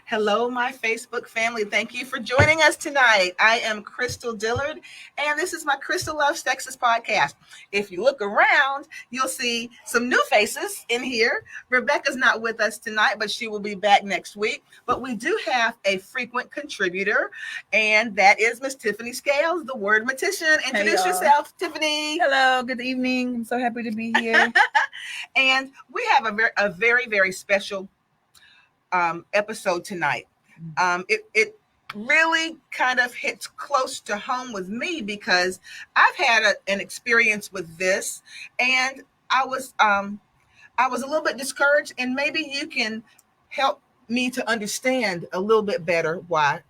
Hello, my Facebook family. Thank you for joining us tonight. I am Crystal Dillard, and this is my Crystal Loves Texas podcast. If you look around, you'll see some new faces in here. Rebecca's not with us tonight, but she will be back next week. But we do have a frequent contributor, and that is Miss Tiffany Scales, the word matician. Introduce yourself, Tiffany. Hello, good evening. I'm so happy to be here. And we have a very special episode tonight. It really kind of hits close to home with me because I've had an experience with this, and I was a little bit discouraged, and maybe you can help me to understand a little bit better why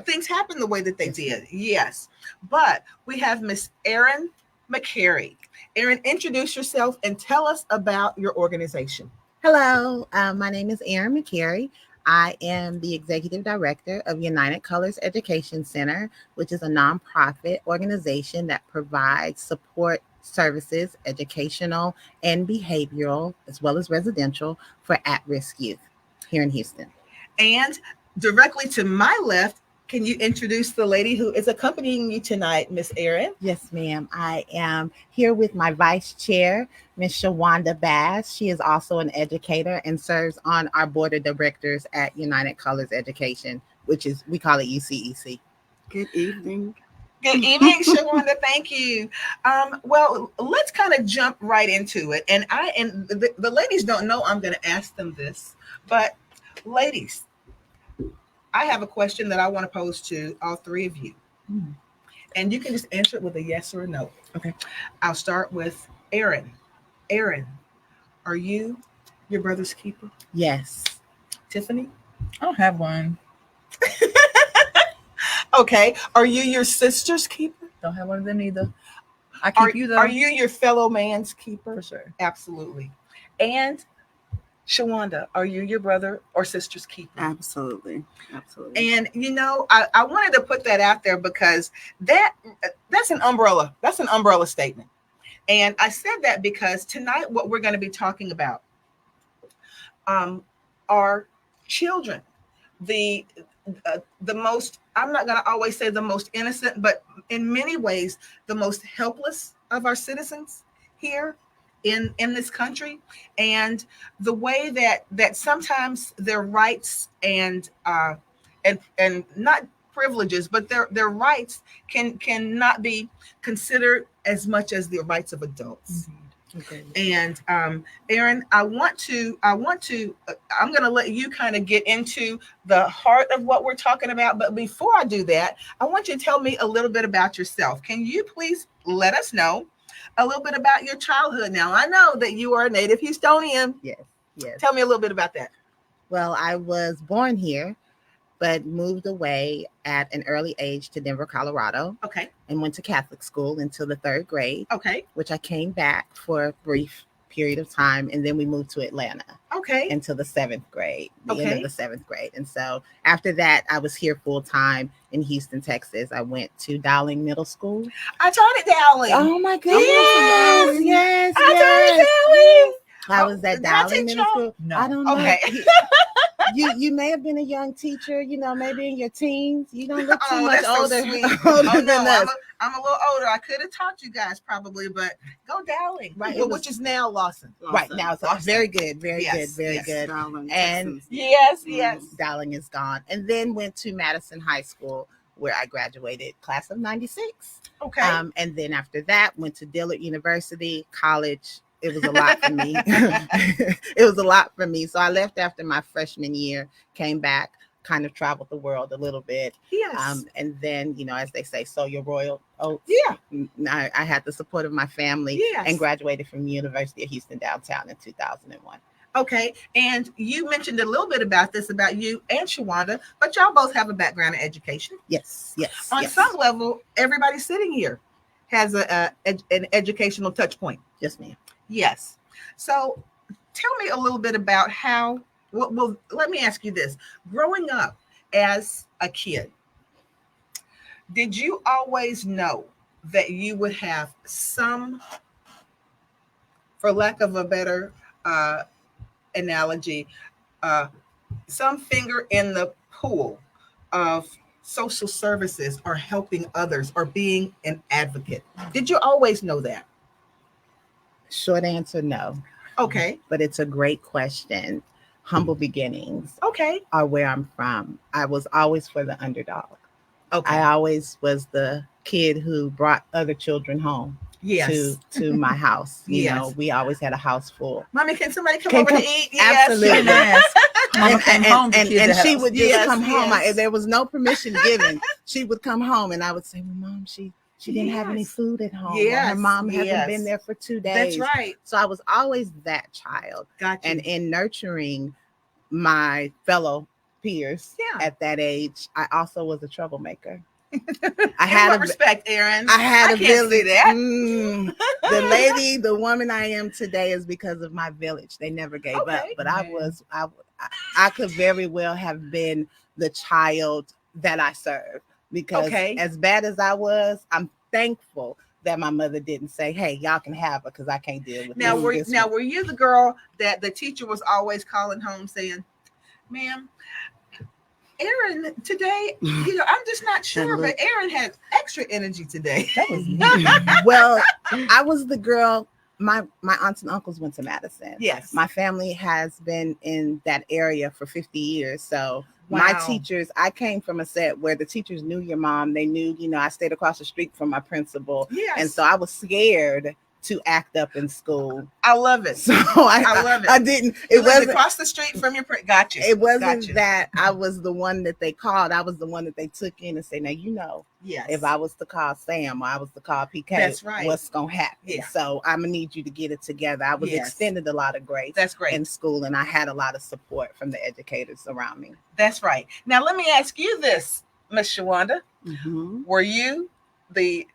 things happen the way that they did. Yes, but we have Miss Eryon McCary. Eryon, introduce yourself and tell us about your organization. Hello, my name is Eryon McCary. I am the Executive Director of United Colors Education Center, which is a nonprofit organization that provides support services, educational and behavioral, as well as residential, for at-risk youth here in Houston. And directly to my left, can you introduce the lady who is accompanying you tonight, Miss Eryon? Yes, ma'am. I am here with my vice chair, Miss Shawanda Bass. She is also an educator and serves on our board of directors at United Colors Education, which is, we call it UCEC. Good evening. Good evening, Shawanda. Thank you. Well, let's kind of jump right into it. And the ladies don't know I'm going to ask them this, but ladies, I have a question that I want to pose to all three of you. And you can just answer it with a yes or a no. Okay. I'll start with Eryon. Eryon, are you your brother's keeper? Yes. Tiffany? I don't have one. Okay. Are you your sister's keeper? Don't have one of them either. I keep you though. Are you your fellow man's keeper? For sure. Absolutely. And Shawanda, are you your brother or sister's keeper? Absolutely. And I wanted to put that out there because that's an umbrella. That's an umbrella statement. And I said that because tonight what we're going to be talking about are children. The most, I'm not going to always say the most innocent, but in many ways the most helpless of our citizens here in this country, and the way that sometimes their rights and not privileges, but their rights cannot be considered as much as the rights of adults. Okay. And Eryon, I'm going to let you kind of get into the heart of what we're talking about. But before I do that, I want you to tell me a little bit about yourself. Can you please let us know a little bit about your childhood? Now, I know that you are a native Houstonian. Yes. Tell me a little bit about that. Well, I was born here, but moved away at an early age to Denver, Colorado. Okay. And went to Catholic school until the 3rd grade. Okay. Which I came back for a brief period of time, and then we moved to Atlanta. Okay. Until the 7th grade, Okay. end of the 7th grade. And so after that, I was here full time in Houston, Texas. I went to Dowling Middle School. I taught at Dowling. Oh my goodness. Yes. I taught at Dowling. I was at Dowling Middle School. No. I don't know. Okay. You may have been a young teacher, maybe in your teens. You don't look too much that's so older, sweet. than us. I'm a little older. I could have taught you guys probably, but go Dowling, Right, which is now Lawson. Right now, it's Lawson. Very good, very Yes, good, very yes. good. Darling, And Yes. Dowling is gone, and then went to Madison High School, where I graduated, class of '96. Okay. And then after that, went to Dillard University College. It was a lot for me. It was a lot for me. So I left after my freshman year, came back, kind of traveled the world a little bit. Yes. And then, as they say, sow your royal oats. Yeah. I had the support of my family. Yes. And graduated from University of Houston downtown in 2001. Okay. And you mentioned a little bit about this, about you and Shawanda, but y'all both have a background in education. Yes. On some level, everybody sitting here has an educational touch point. Yes, ma'am. Yes. So tell me a little bit about how, well, let me ask you this. Growing up as a kid, did you always know that you would have some, for lack of a better analogy, some finger in the pool of social services or helping others or being an advocate. Did you always know that? Short answer, no. Okay. But it's a great question. Humble beginnings Okay. are where I'm from. I was always for the underdog. Okay. I always was the kid who brought other children home Yes. to my house. You Yes. know, we always had a house full. Mommy, can somebody come over to eat? Yes. Absolutely. Mama came home to kid and the she house. would just Yes, come home. yes. There was no permission given. She would come home, and I would say, well, Mom, she didn't have any Yes. food at home. Yes, Or her mom hasn't yes. been there for 2 That's days. right. So I was always that child. Got you. And in nurturing my fellow peers Yeah. at that age, I also was a troublemaker. I had what respect, Aaron. I had I a can't see village. that. The woman I am today is because of my village. They never gave up. Okay. But I could very well have been the child that I served, because as bad as I was, I'm thankful that my mother didn't say, "Hey, y'all can have her," because I can't deal with Now, this. were you the girl that the teacher was always calling home saying, "Ma'am, Aaron today, I'm just not sure, but Aaron had extra energy today." That was me. Well, I was the girl. My aunts and uncles went to Madison. Yes. My family has been in that area for 50 years. So Wow. my teachers, I came from a set where the teachers knew your mom. They knew, I stayed across the street from my principal. Yes. And so I was scared to act up in school. I love it. So I love it. I didn't. It wasn't across the street from your. Gotcha. It wasn't that I was the one that they called. I was the one that they took in and say, now yes. If I was to call Sam or I was to call PK, that's right. What's gonna happen? Yeah. So I'm gonna need you to get it together. I was extended a lot of grace. That's great. In school, and I had a lot of support from the educators around me. That's right. Now let me ask you this, Miss Shawanda. Mm-hmm. Were you the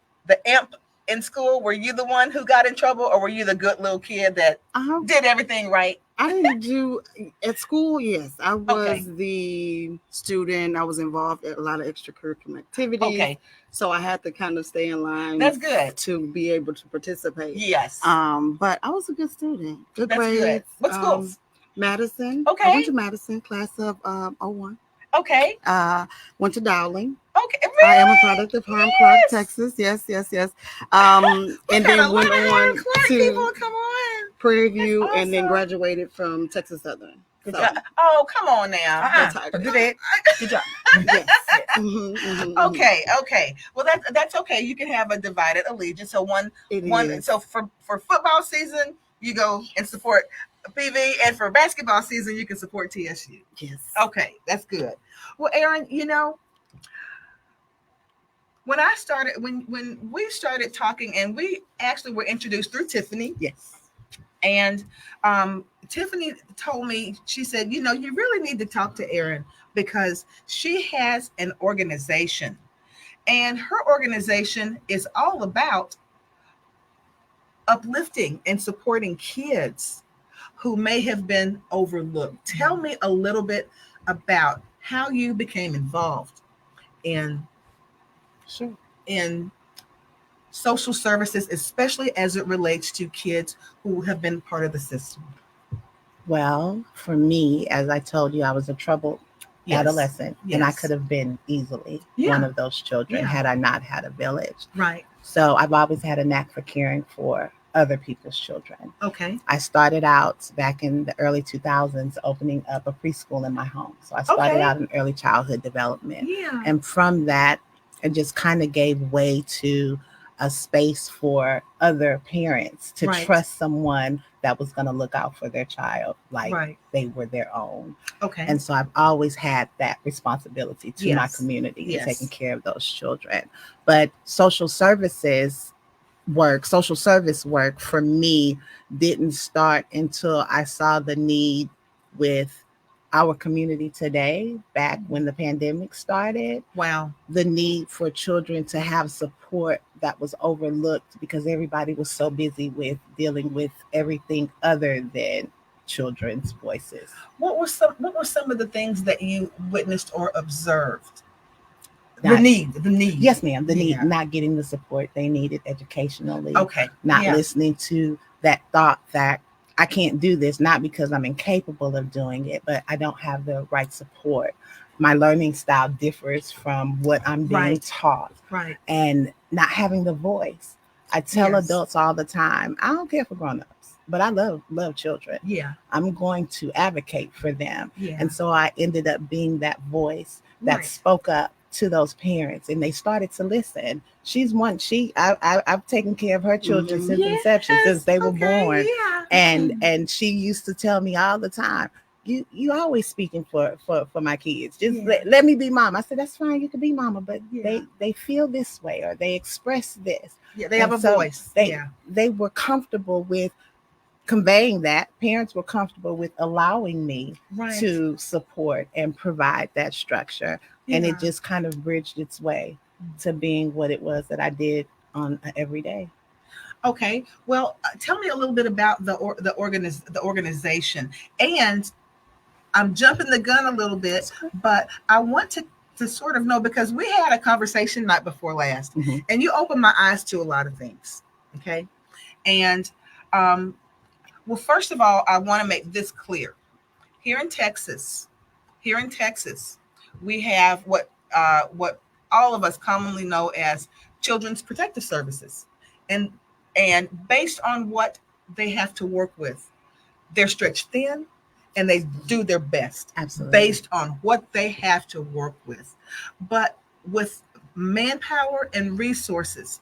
imp in school? Were you the one who got in trouble, or were you the good little kid that did everything right? I didn't do at school. Yes, I was the student. I was involved in a lot of extracurricular activities. Okay, so I had to kind of stay in line. That's good to be able to participate. Yes. But I was a good student. Good grades. Good. What schools? Madison. Okay. I went to Madison, class of 01. Okay. Went to Dowling. Okay. Really? I am a product of Harlem Clark, Texas. Yes. And then went on to people. Come on. Prairie View, awesome. And then graduated from Texas Southern. Good job. Oh, come on now. Do that. Good job. Yes. Okay. Well, that's okay. You can have a divided allegiance. So one. So for football season, you go and support PV, and for basketball season, you can support TSU. Yes. Okay, that's good. Well, Aaron, when we started talking, and we actually were introduced through Tiffany. Yes. And Tiffany told me, she said, you really need to talk to Aaron because she has an organization, and her organization is all about uplifting and supporting kids who may have been overlooked. Tell me a little bit about how you became involved in social services, especially as it relates to kids who have been part of the system. Well, for me, as I told you, I was a troubled adolescent, and I could have been easily one of those children had I not had a village. Right. So I've always had a knack for caring for other people's children. Okay. I started out back in the early 2000s opening up a preschool in my home. So I started out in early childhood development. Yeah. And from that, it just kind of gave way to a space for other parents to trust someone that was going to look out for their child like they were their own. Okay. And so I've always had that responsibility to my community, taking care of those children. But social service work for me didn't start until I saw the need with our community today, back when the pandemic started. Wow. The need for children to have support that was overlooked because everybody was so busy with dealing with everything other than children's voices. What were some of the things that you witnessed or observed? The need. Yes, ma'am. The need, not getting the support they needed educationally. Okay. Not listening to that thought that I can't do this, not because I'm incapable of doing it, but I don't have the right support. My learning style differs from what I'm being taught, Right. and not having the voice. I tell adults all the time, I don't care for grown-ups, but I love children. Yeah. I'm going to advocate for them. Yeah. And so I ended up being that voice that Right. spoke up to those parents, and they started to listen. She's one. I've taken care of her children since inception, since they were born, and she used to tell me all the time, you always speaking for my kids. Just let me be mom. I said, that's fine, you can be mama, but they feel this way, or they express this. Yeah, they have a voice. They were comfortable with conveying that. Parents were comfortable with allowing me to support and provide that structure. And it just kind of bridged its way to being what it was that I did on every day. Okay. Well, tell me a little bit about the organization. And I'm jumping the gun a little bit, but I want to sort of know, because we had a conversation night before last, and you opened my eyes to a lot of things. Okay. And well, first of all, I want to make this clear. Here in Texas, we have what all of us commonly know as Children's Protective Services, and based on what they have to work with, they're stretched thin, and they do their best. Absolutely. Based on what they have to work with, but with manpower and resources,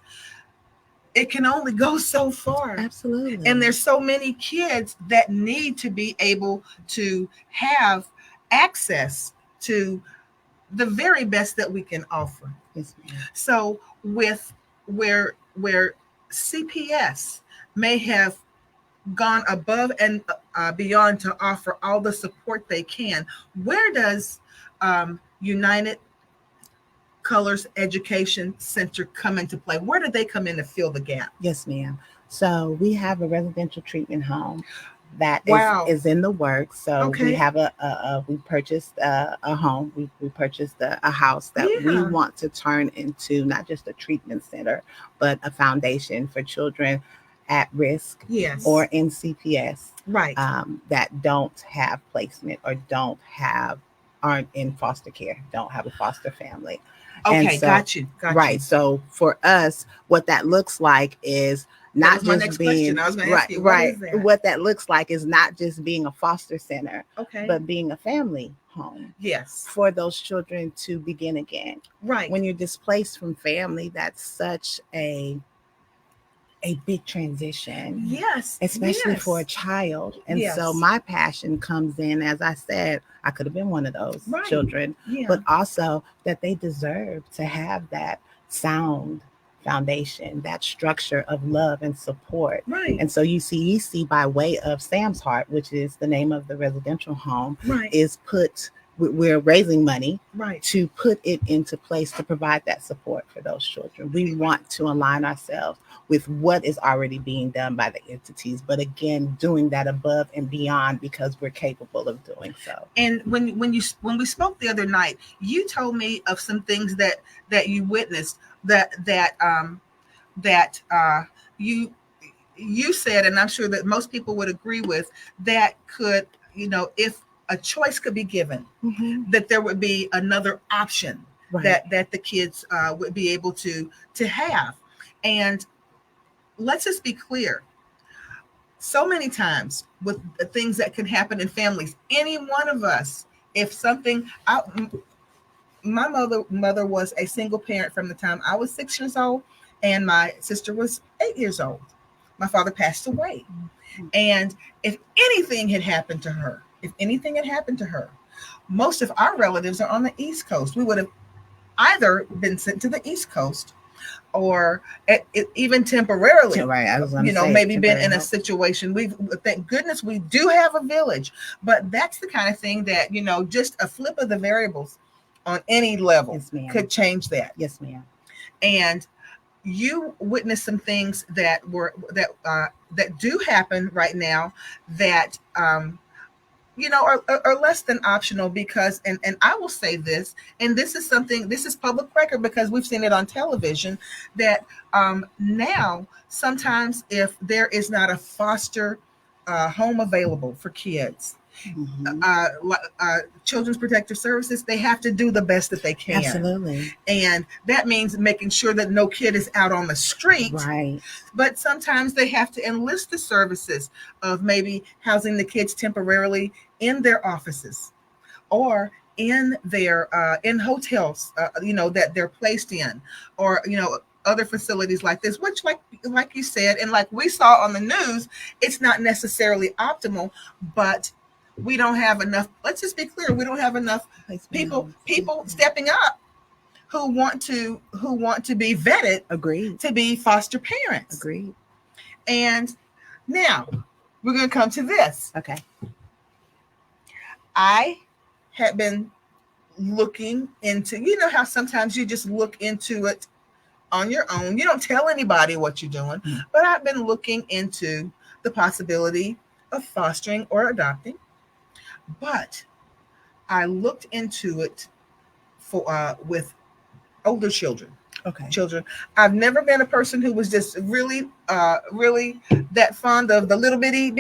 it can only go so far. Absolutely. And there's so many kids that need to be able to have access to the very best that we can offer. Yes, ma'am. So with where CPS may have gone above and beyond to offer all the support they can, where does United Colors Education Center come into play? Where do they come in to fill the gap? Yes, ma'am. So we have a residential treatment home that is in the works. So we have we purchased a home. We purchased a house that we want to turn into not just a treatment center, but a foundation for children at risk or in CPS that don't have placement or aren't in foster care, don't have a foster family. Okay, so, got you. Right. So for us, what that looks like is not just being what that looks like is not just being a foster center, but being a family home. Yes. For those children to begin again. Right. When you're displaced from family, that's such a big transition. Yes. Especially for a child. And so my passion comes in, as I said, I could have been one of those children, but also that they deserve to have that sound foundation, that structure of love and support. Right. And so UCEC, by way of Sam's Heart, which is the name of the residential home, we're raising money to put it into place to provide that support for those children. We want to align ourselves with what is already being done by the entities, but again, doing that above and beyond because we're capable of doing so. And when we spoke the other night, you told me of some things that you witnessed that you said, and I'm sure that most people would agree with, that could, if a choice could be given, that there would be another option that the kids would be able to have. And let's just be clear. So many times with the things that can happen in families, any one of us, if something, my mother was a single parent from the time I was 6 years old, and my sister was 8 years old. My father passed away. And if anything had happened to her, most of our relatives are on the East Coast. We would have either been sent to the East Coast or even temporarily, maybe been in a situation. Thank goodness we do have a village, but that's the kind of thing that, just a flip of the variables on any level could change that. Yes, ma'am. And you witnessed some things that do happen right now that are less than optional, because and I will say this, and this is public record because we've seen it on television, that now sometimes if there is not a foster home available for kids. Mm-hmm. Children's Protective Services, they have to do the best that they can. Absolutely. And that means making sure that no kid is out on the street. Right. But sometimes they have to enlist the services of maybe housing the kids temporarily in their offices or in their in hotels, that they're placed in, or other facilities like this, which like you said, and like we saw on the news, it's not necessarily optimal, but we don't have enough. Let's just be clear, we don't have enough people stepping up who want to be vetted. Agreed. To be foster parents. Agreed. And now we're going to come to this. Okay. I had been looking into, how sometimes you just look into it on your own. You don't tell anybody what you're doing, but I've been looking into the possibility of fostering or adopting. But I looked into it for with older children. Okay. Children. I've never been a person who was just really that fond of the little bitty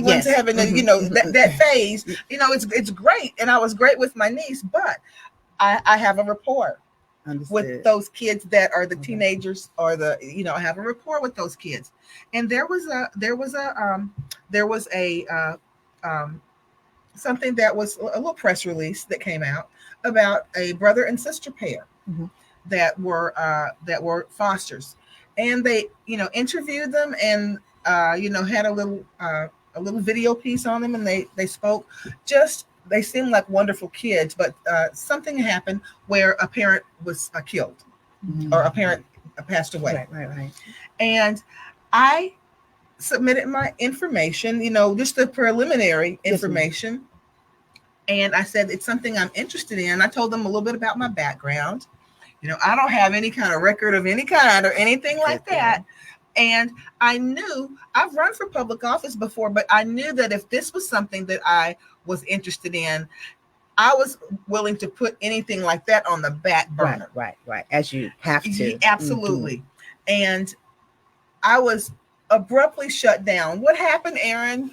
ones having that phase. It's great, and I was great with my niece, but I have a rapport. Understood. With those kids that are the teenagers, or I have a rapport with those kids. And there was a something that was a little press release that came out about a brother and sister pair. Mm-hmm. that were fosters, and they interviewed them, and had a little video piece on them, and they spoke. They seemed like wonderful kids, but something happened where a parent was killed, or a parent passed away. Right. And I submitted my information, just the preliminary information. And I said, it's something I'm interested in. I told them a little bit about my background. I don't have any kind of record of any kind or anything like that. And I knew I've run for public office before, but I knew that if this was something that I was interested in, I was willing to put anything like that on the back burner. Right. As you have to. Absolutely. Mm-hmm. And I was abruptly shut down. What happened, Erin?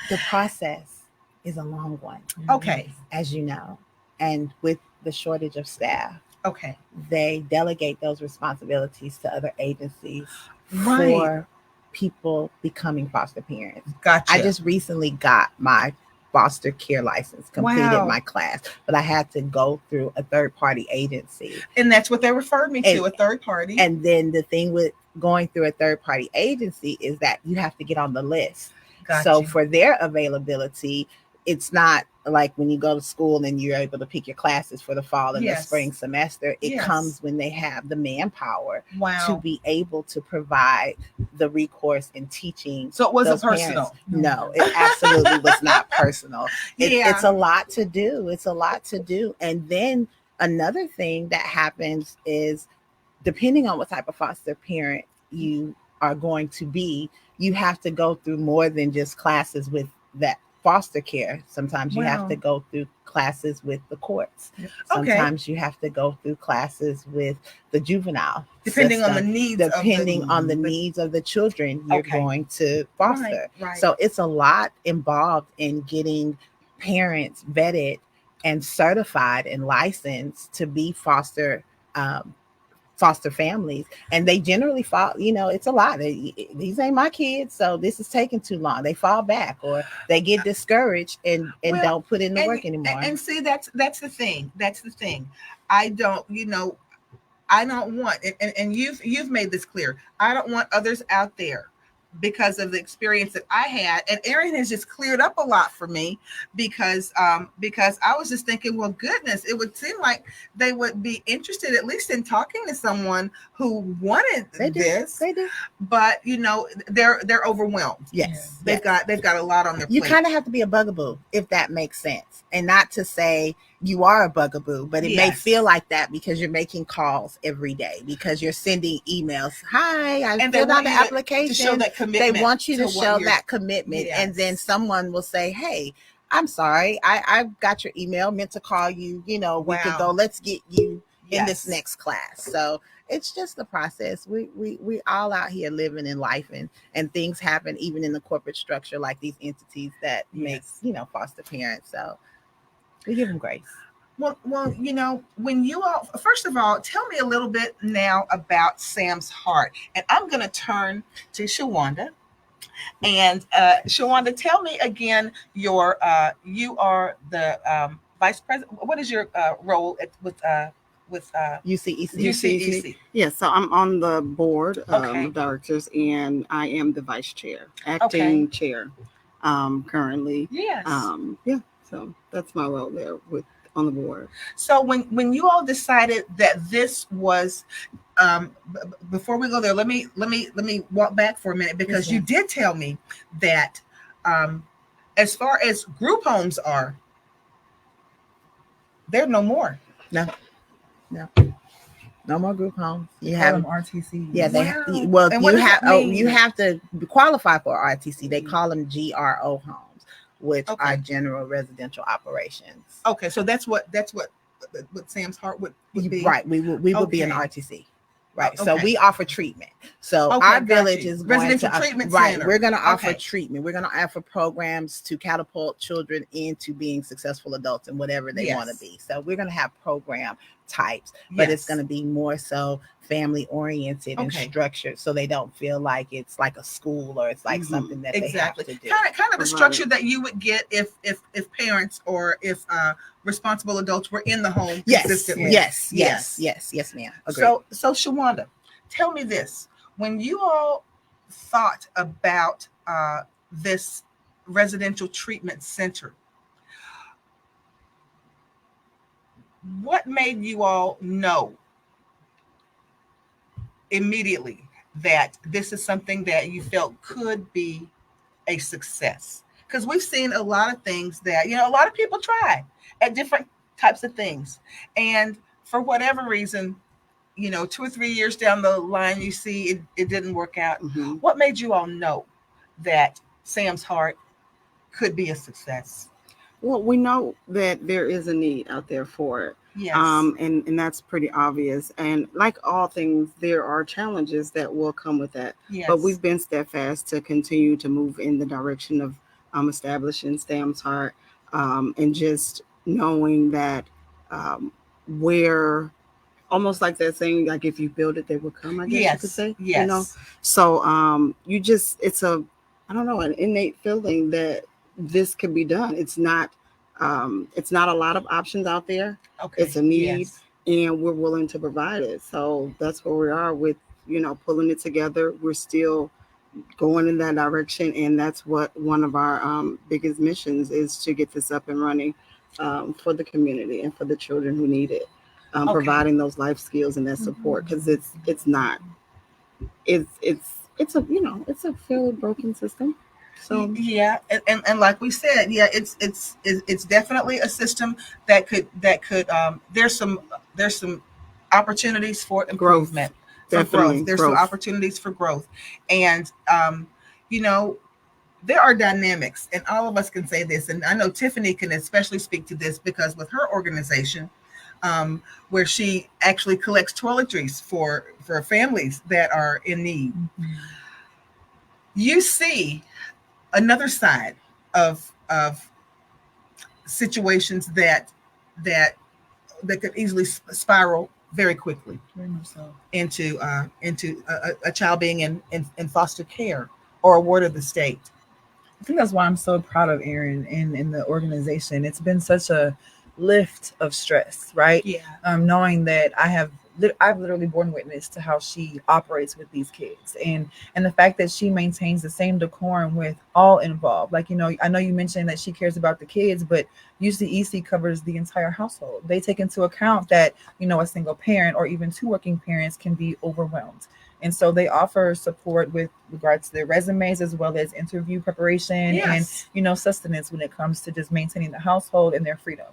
The process is a long one. Okay. As you know, and with the shortage of staff, okay, they delegate those responsibilities to other agencies right. for people becoming foster parents. Gotcha. I just recently got my foster care license, completed my class, but I had to go through a third-party agency. And that's what they referred me to, a third party. And then the thing with going through a third-party agency is that you have to get on the list. Gotcha. So for their availability, it's not like when you go to school and you're able to pick your classes for the fall and the spring semester. It comes when they have the manpower to be able to provide the recourse in teaching. So it wasn't personal. No, it absolutely was not personal. It's a lot to do. It's a lot to do. And then another thing that happens is, depending on what type of foster parent you are going to be, you have to go through more than just classes with that foster care. Sometimes you have to go through classes with the courts. Sometimes you have to go through classes with the juvenile depending system, on the needs needs of the children you're going to foster. Right. So it's a lot involved in getting parents vetted and certified and licensed to be foster families, and they generally fall, it's a lot. These ain't my kids, so this is taking too long. They fall back, or they get discouraged and don't put in the work anymore. And see, that's the thing. I don't want, and you've made this clear. I don't want others out there, because of the experience that I had. And Eryon has just cleared up a lot for me, because I was just thinking, well, goodness, it would seem like they would be interested at least in talking to someone who wanted this. They do. But they're overwhelmed. Yes. They've got a lot on their plate. You kind of have to be a bugaboo, if that makes sense. And not to say you are a bugaboo, but it may feel like that because you're making calls every day, because you're sending emails. Hi, I filled out the application. To show that commitment. They want you to show that commitment. Yes. And then someone will say, hey, I'm sorry, I got your email, meant to call you, we could go, let's get you in this next class. So it's just the process. We all out here living in life, and things happen even in the corporate structure, like these entities that make foster parents. So we give them grace. Well, when you all, first of all, tell me a little bit now about Sam's Heart. And I'm going to turn to Shawanda. And Shawanda, tell me again, you are the vice president. What is your role with UCEC? UCEC. Yes, so I'm on the board of directors, and I am the vice chair, acting chair, currently. Yes. So that's my role there on the board. So when you all decided that this was, before we go there, let me walk back for a minute, because you did tell me that as far as group homes are, they're no more. No more group homes. You have have them RTC. Yeah, they you have to qualify for RTC. They call them GRO homes, which are general residential operations. Okay, so that's what Sam's Heart would be. Right, we would be an RTC. Right, so we offer treatment. So our village is residential treatment center. We're going to offer treatment. We're going to offer programs to catapult children into being successful adults and whatever they want to be. So we're going to have program types, but it's going to be more so family oriented and structured, so they don't feel like it's like a school or it's like something that they have to do. Kind of the structure that you would get if parents or if responsible adults were in the home consistently. Yes, ma'am. Agreed. So Shawanda, tell me this: when you all thought about this residential treatment center, what made you all know immediately that this is something that you felt could be a success? Because we've seen a lot of things that, a lot of people try at different types of things. And for whatever reason, 2 or 3 years down the line, you see it didn't work out. What made you all know that Sam's Heart could be a success? Well, we know that there is a need out there for it. Yes. And that's pretty obvious. And like all things, there are challenges that will come with that. Yes. But we've been steadfast to continue to move in the direction of establishing Sam's Heart, and just knowing that where, almost like that saying, like if you build it, they will come, I guess you could say. Yes. So it's an innate feeling that this can be done. It's not a lot of options out there. Okay. It's a need, and we're willing to provide it. So that's where we are with, pulling it together. We're still going in that direction, and that's what one of our biggest missions is, to get this up and running for the community and for the children who need it. Providing those life skills and that support, because it's a fairly broken system. So and like we said, it's definitely a system that could there's some opportunities for improvement, for growth. There's some opportunities for growth, and there are dynamics, and all of us can say this, and I know Tiffany can especially speak to this, because with her organization, where she actually collects toiletries for families that are in need, you see another side of situations that could easily spiral very quickly into a child being in foster care or a ward of the state. I think that's why I'm so proud of Eryon and the organization. It's been such a lift of stress, right? Knowing that I've literally borne witness to how she operates with these kids, and the fact that she maintains the same decorum with all involved. Like, I know you mentioned that she cares about the kids, but UCEC covers the entire household. They take into account that, a single parent or even two working parents can be overwhelmed. And so they offer support with regards to their resumes, as well as interview preparation and, sustenance when it comes to just maintaining the household and their freedom.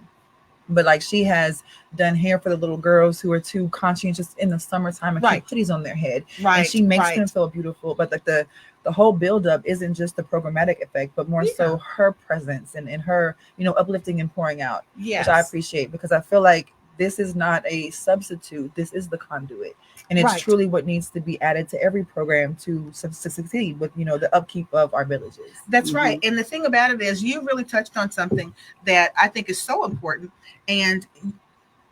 But like, she has done hair for the little girls who are too conscientious in the summertime and keep hoodies on their head. And she makes them feel beautiful. But like the whole buildup isn't just the programmatic effect, but more so her presence and her, uplifting and pouring out, which I appreciate, because I feel like this is not a substitute. This is the conduit. And it's Right. truly what needs to be added to every program to succeed with, the upkeep of our villages. That's right. And the thing about it is, you really touched on something that I think is so important. And,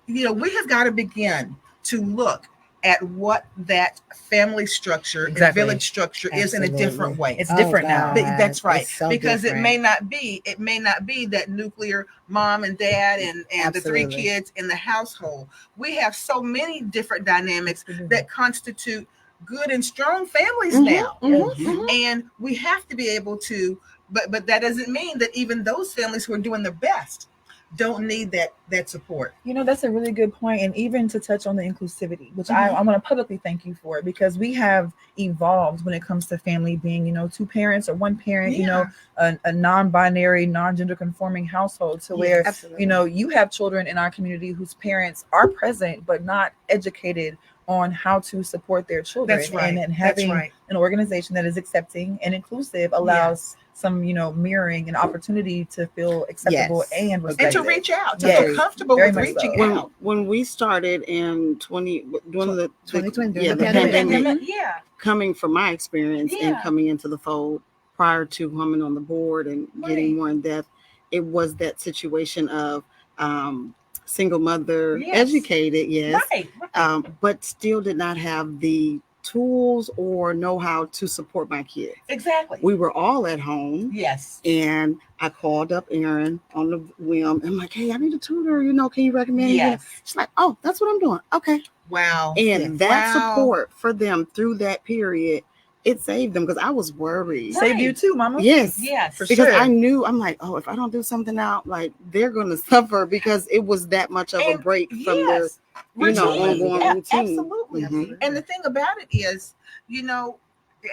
we have got to begin to look at what that family structure and Exactly. village structure is in a Absolutely. different way. It's different now. God. That's right. It's so Because different. it may not be that nuclear mom and dad and the three Absolutely. kids in the household. We have so many different dynamics that constitute good and strong families now. And we have to be able to, but that doesn't mean that even those families who are doing their best don't need that support. That's a really good point. And even to touch on the inclusivity, which I want to publicly thank you for, because we have evolved when it comes to family being, two parents or one parent, a non-binary, non-gender conforming household, to where, absolutely. You have children in our community whose parents are present but not educated on how to support their children. That's right. And having That's right. an organization that is accepting and inclusive allows some, mirroring and opportunity to feel acceptable and And respected. to reach out, to Yes. feel comfortable Very with much reaching so. out. When we started in 2020, the the pandemic, Yeah. coming from my experience and Yeah. coming into the fold prior to coming on the board and getting Right. more in depth, it was that situation of single mother, Yes. educated, yes, Right. but still did not have the tools or know how to support my kids. Exactly. We were all at home. Yes. And I called up Erin on the whim. I'm like, hey, I need a tutor. Can you recommend? Yes. She's like, oh, that's what I'm doing. Okay. Wow. And that Wow. support for them through that period, it saved them, because I was worried. Right. Saved you too, Mama. Yes. Yes. For Because sure. I knew, I'm like, oh, if I don't do something now, like, they're going to suffer, because it was that much of a And break from their, yes. Routine. ongoing routine. Absolutely. Mhm. And the thing about it is,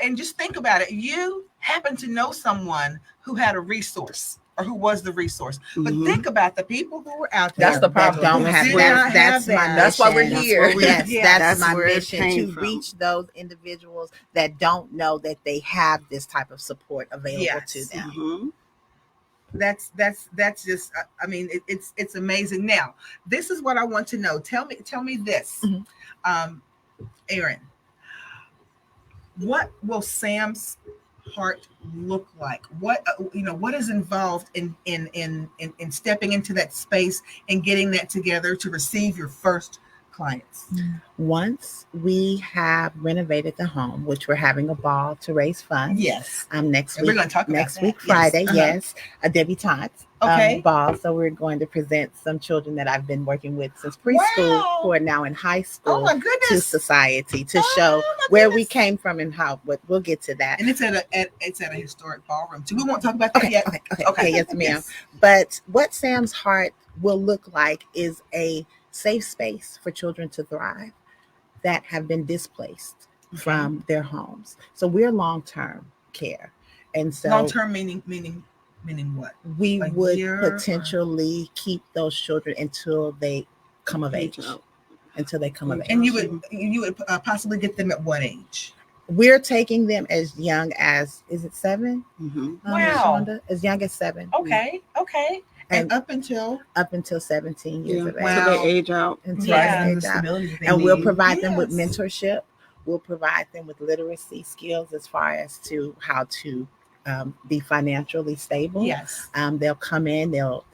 and just think about it. You happen to know someone who had a resource or who was the resource. But Mhm. think about the people who were out there. That's the That problem. don't That's have where- that. That's have my that. That's why we're mission. here. Yes, Yeah. that's my where it mission, came to from. reach those individuals that don't know that they have this type of support available Yes. to them. Mhm. That's just, I mean, it's amazing. Now, this is what I want to know. Tell me this. Mhm. Erin, what will Sam's heart look like? What what is involved in stepping into that space and getting that together to receive your first clients? Once we have renovated the home, which we're having a ball to raise funds. Yes. Next And week. we're going to talk about next that. week, Yes. Friday. Uh-huh. Yes, a debutante Okay. ball. So we're going to present some children that I've been working with since preschool, Wow. who are now in high school, Oh my to goodness. society, to Oh, show my where we goodness. came from and how. But we'll get to that. And it's at a historic ballroom. So we won't talk about that yet. Okay. Yes, ma'am. But what Sam's Heart will look like is a safe space for children to thrive that have been displaced from their homes. So we're long-term care. And so Long term meaning what? we a would year or- potentially keep those children until they come of age. Until they come of age. And you would possibly get them at what age? We're taking them as young as, is it 7? Mhm. Wow. Shonda? As young as 7. Okay. And And up until 17 years Yeah. of age. Wow. So they age out. Until Yeah. they the age out. stability that they And we'll need. provide them with Yes. mentorship. We'll provide them with literacy skills as far as to how to be financially stable. yes. They'll come in. They'll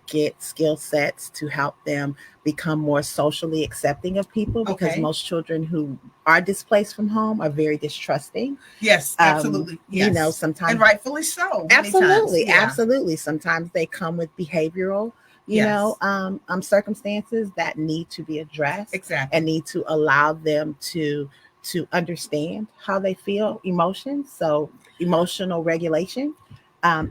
get skill sets to help them become more socially accepting of people, because Okay. most children who are displaced from home are very distrusting. Yes, absolutely. Yes. Sometimes and rightfully so. many absolutely, times. Yeah. absolutely. Sometimes they come with behavioral, Yes. circumstances that need to be addressed Exactly. and need to allow them to understand how they feel emotions. So emotional regulation,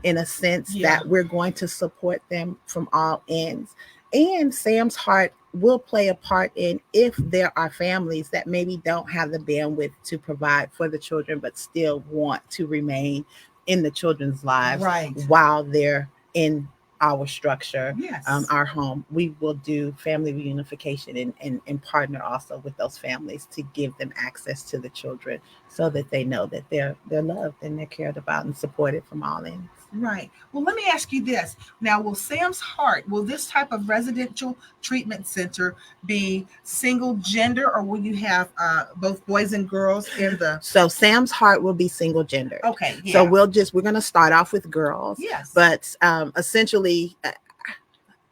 in a sense Yeah. that we're going to support them from all ends. And Sam's Heart will play a part in if there are families that maybe don't have the bandwidth to provide for the children, but still want to remain in the children's lives Right. while they're in our structure, Yes. our home. We will do family reunification and partner also with those families to give them access to the children, so that they know that they're loved and they're cared about and supported from all ends. Right. Well, let me ask you this. Now, will Sam's Heart, will this type of residential treatment center be single gender, or will you have both boys and girls in the? So Sam's Heart will be single gender. Okay. Yeah. So we're going to start off with girls. Yes. But essentially,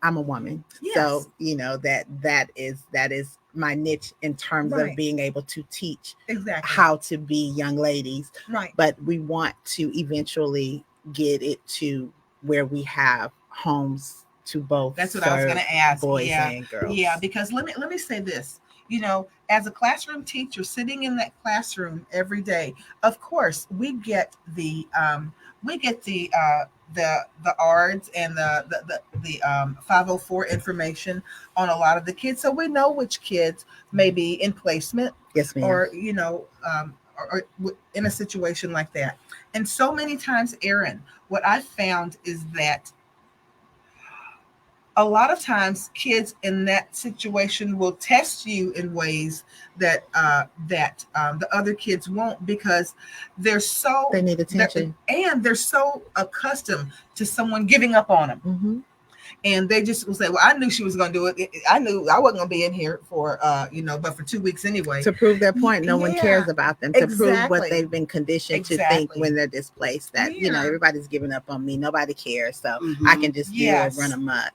I'm a woman. Yes. So, that is my niche in terms Right. of being able to teach Exactly. how to be young ladies. Right. But we want to eventually get it to where we have homes to both. That's what I was going to ask. Boys Yeah. and girls. Yeah, because let me say this. As a classroom teacher sitting in that classroom every day, of course, we get the ARDs and the 504 information on a lot of the kids, so we know which kids may be in placement. Yes, ma'am. Or or in a situation like that. And so many times, Erin, what I've found is that a lot of times kids in that situation will test you in ways that the other kids won't, because they need attention, and they're so accustomed to someone giving up on them. Mm-hmm. And they just will say, well, I knew she was going to do it. I knew I wasn't going to be in here for but for 2 weeks anyway. To prove their point, no one cares about them. To prove what they've been conditioned to think when they're displaced, that everybody's giving up on me, nobody cares, so I can just do it, run amok.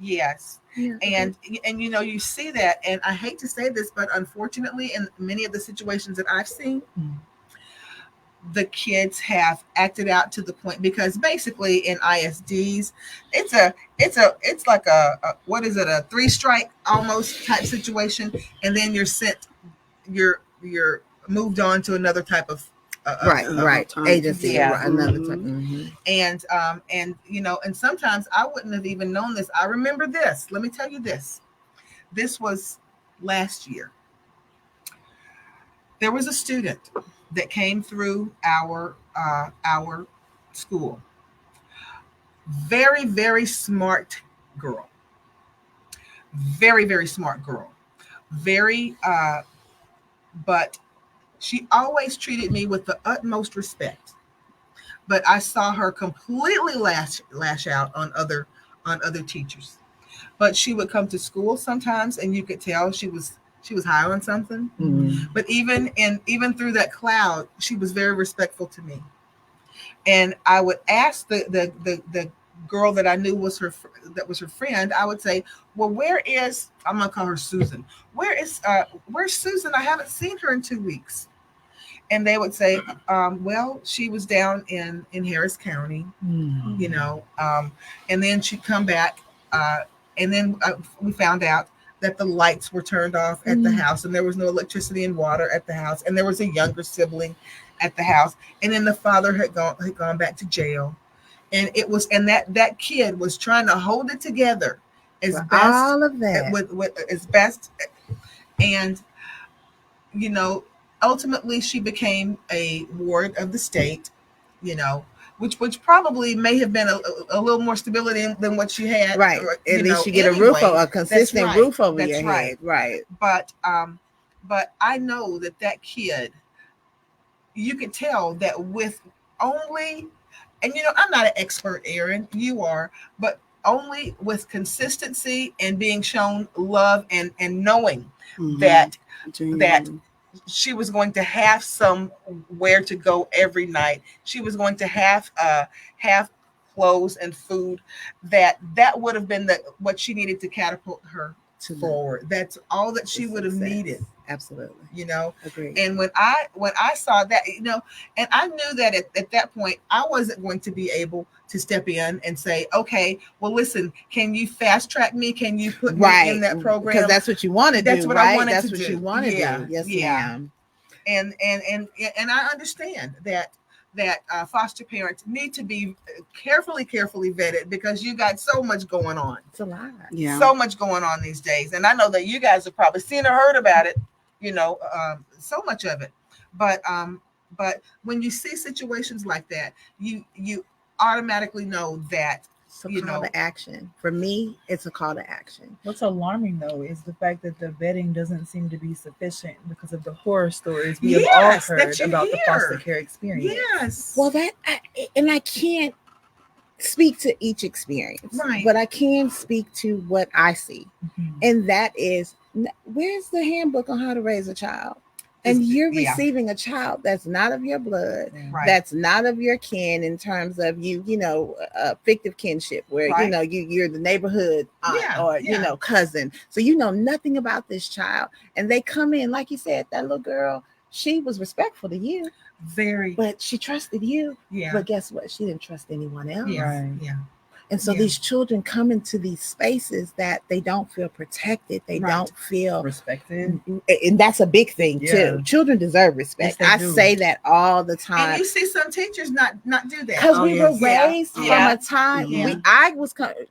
Yes. Yeah. And you see that, and I hate to say this, but unfortunately, in many of the situations that I've seen, the kids have acted out to the point, because basically in ISDs, it's like a what is it, a 3-strike almost type situation, and then you're moved on to another type of agency, another type. Mm-hmm. And sometimes I wouldn't have even known this. I remember this. Let me tell you this. This was last year. There was a student that came through our school. Very, very smart girl. Very, very smart girl. But she always treated me with the utmost respect. But I saw her completely lash out on other teachers. But she would come to school sometimes, and you could tell she was high on something. Mm-hmm. But even through that cloud, she was very respectful to me. And I would ask the girl that I knew was her friend. I would say, well, I'm gonna call her Susan. Where's Susan? I haven't seen her in 2 weeks. And they would say, well, she was down in Harris County, and then she'd come back, and then we found out that the lights were turned off at the house, and there was no electricity and water at the house, and there was a younger sibling at the house, and then the father had gone back to jail, and that kid was trying to hold it together as best, all of that with as best, and ultimately she became a ward of the state, which probably may have been a little more stability than what she had. Right. At least you get a consistent roof over your head. Right. But I know that kid, you could tell that with only, and I'm not an expert, Erin, you are, but only with consistency and being shown love and knowing that she was going to have somewhere to go every night. She was going to have clothes and food. That would have been what she needed to catapult her forward. That's all that she would have needed. Absolutely. Agreed. And when I saw that, and I knew that at that point, I wasn't going to be able to step in and say, okay, well, listen, can you fast track me? Can you put me in that program? Because that's what you want to do. That's what I wanted to do. That's what you want to do. Yes, ma'am. And I understand that foster parents need to be carefully vetted, because you got so much going on. It's a lot. Yeah. So much going on these days. And I know that you guys have probably seen or heard about it, so much of it. But when you see situations like that, you automatically know that it's a call to action. For me, it's a call to action. What's alarming, though, is the fact that the vetting doesn't seem to be sufficient because of the horror stories we have all heard about the foster care experience. Yes. Well, I can't speak to each experience, Right. but I can speak to what I see. And that is, where's the handbook on how to raise a child? And you're receiving a child that's not of your blood, Right. that's not of your kin in terms of fictive kinship, where Right. you're the neighborhood aunt or cousin. So you know nothing about this child, and they come in, like you said, that little girl, she was respectful to you, very, but she trusted you. Yeah. But guess what? She didn't trust anyone else. Yeah. Right. Yeah. And so these children come into these spaces that they don't feel protected. They don't feel respected. And that's a big thing too. Children deserve respect. Yes, I say that all the time. And you see some teachers not do that. Because we were raised from a time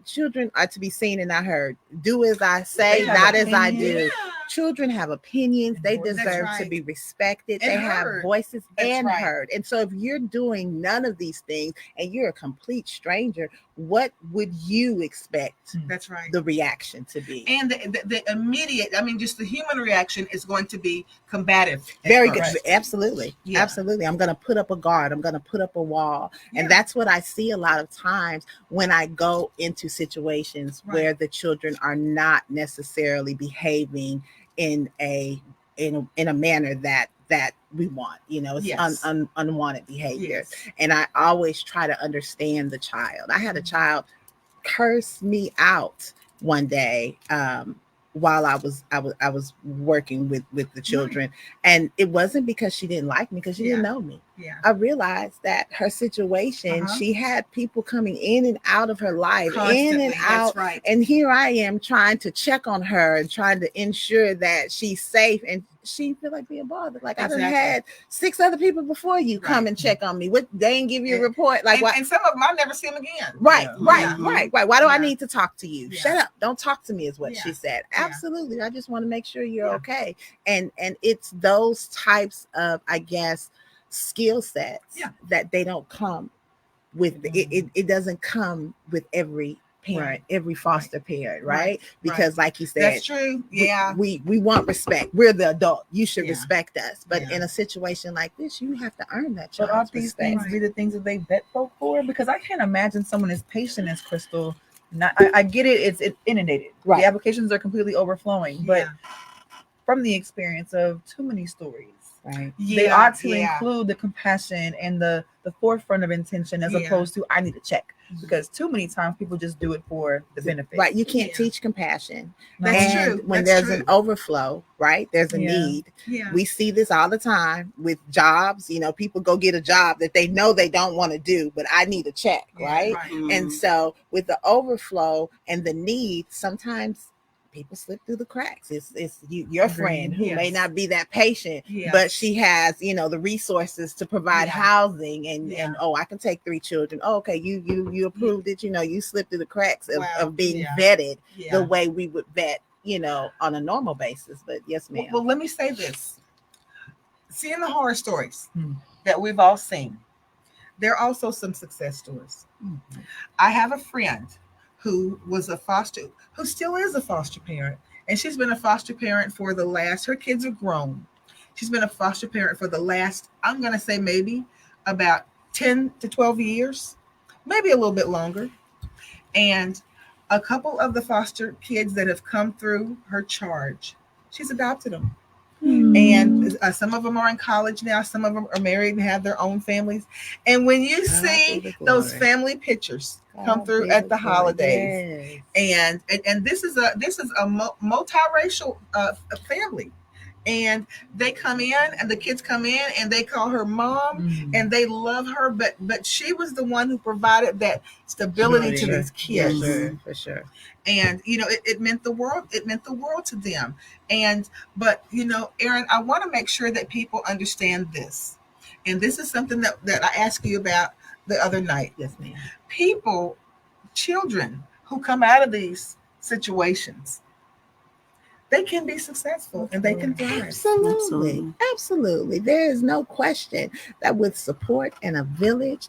children are to be seen and not heard. Do as I say, not as I do. Yeah. Children have opinions. They deserve to be respected. And they heard. have voices and right. heard. And so if you're doing none of these things and you're a complete stranger, what would you expect That's right. the reaction to be? And the immediate, just the human reaction is going to be combative. Very good. Absolutely. Yeah. Absolutely. I'm going to put up a guard. I'm going to put up a wall. Yeah. And that's what I see a lot of times when I go into situations where the children are not necessarily behaving in a manner that we want, it's unwanted behavior. Yes. And I always try to understand the child. I had a child curse me out one day while I was working with the children, and it wasn't because she didn't like me, because she didn't know me. I realized that her situation, she had people coming in and out of her life, constantly, in and out. Right. And here I am trying to check on her and trying to ensure that she's safe, and she feel like being bothered. Like, I done had 6 other people before you come and check on me. What, they ain't give you a report? Like, and some of them I'll never see them again. Right. Why do I need to talk to you? Shut up. Don't talk to me is what she said. Absolutely. I just want to make sure you're okay. And it's those types of, I guess, skill sets that they don't come with. It doesn't come with every parent, every foster parent, right? Because like you said, that's true. We want respect. We're the adult. You should respect us. But in a situation like this, you have to earn that. But all these things be the things that they vet folk for? Because I can't imagine someone as patient as Crystal. I get it. It's inundated. Right. The applications are completely overflowing. But from the experience of too many stories, right? They ought to include the compassion and the forefront of intention as opposed to I need to check. Because too many times people just do it for the benefit. Right. You can't teach compassion. That's true. When there's an overflow, right? There's a need. Yeah. We see this all the time with jobs. People go get a job that they know they don't want to do, but I need a check, right? Mm-hmm. And so with the overflow and the need, sometimes people slip through the cracks. It's your friend who may not be that patient, but she has, the resources to provide housing and I can take 3 children. Oh, okay, you approved it. You slipped through the cracks of being vetted the way we would vet, on a normal basis. But yes, ma'am. Well, let me say this. Seeing the horror stories that we've all seen, there are also some success stories. Mm-hmm. I have a friend who still is a foster parent. And she's been a foster parent for her kids are grown. She's been a foster parent for the last, I'm going to say maybe about 10 to 12 years, maybe a little bit longer. And a couple of the foster kids that have come through her charge, she's adopted them. And some of them are in college now. Some of them are married and have their own families. And when you see those family pictures come through at the holidays, and this is a multiracial family, and they come in, and the kids come in, and they call her mom, and they love her, but she was the one who provided that stability to these kids. For sure. And it meant the world. It meant the world to them. But Erin, I want to make sure that people understand this. And this is something that I asked you about the other night. Yes, ma'am. Children who come out of these situations, they can be successful and they can thrive. Absolutely. There is no question that with support and a village,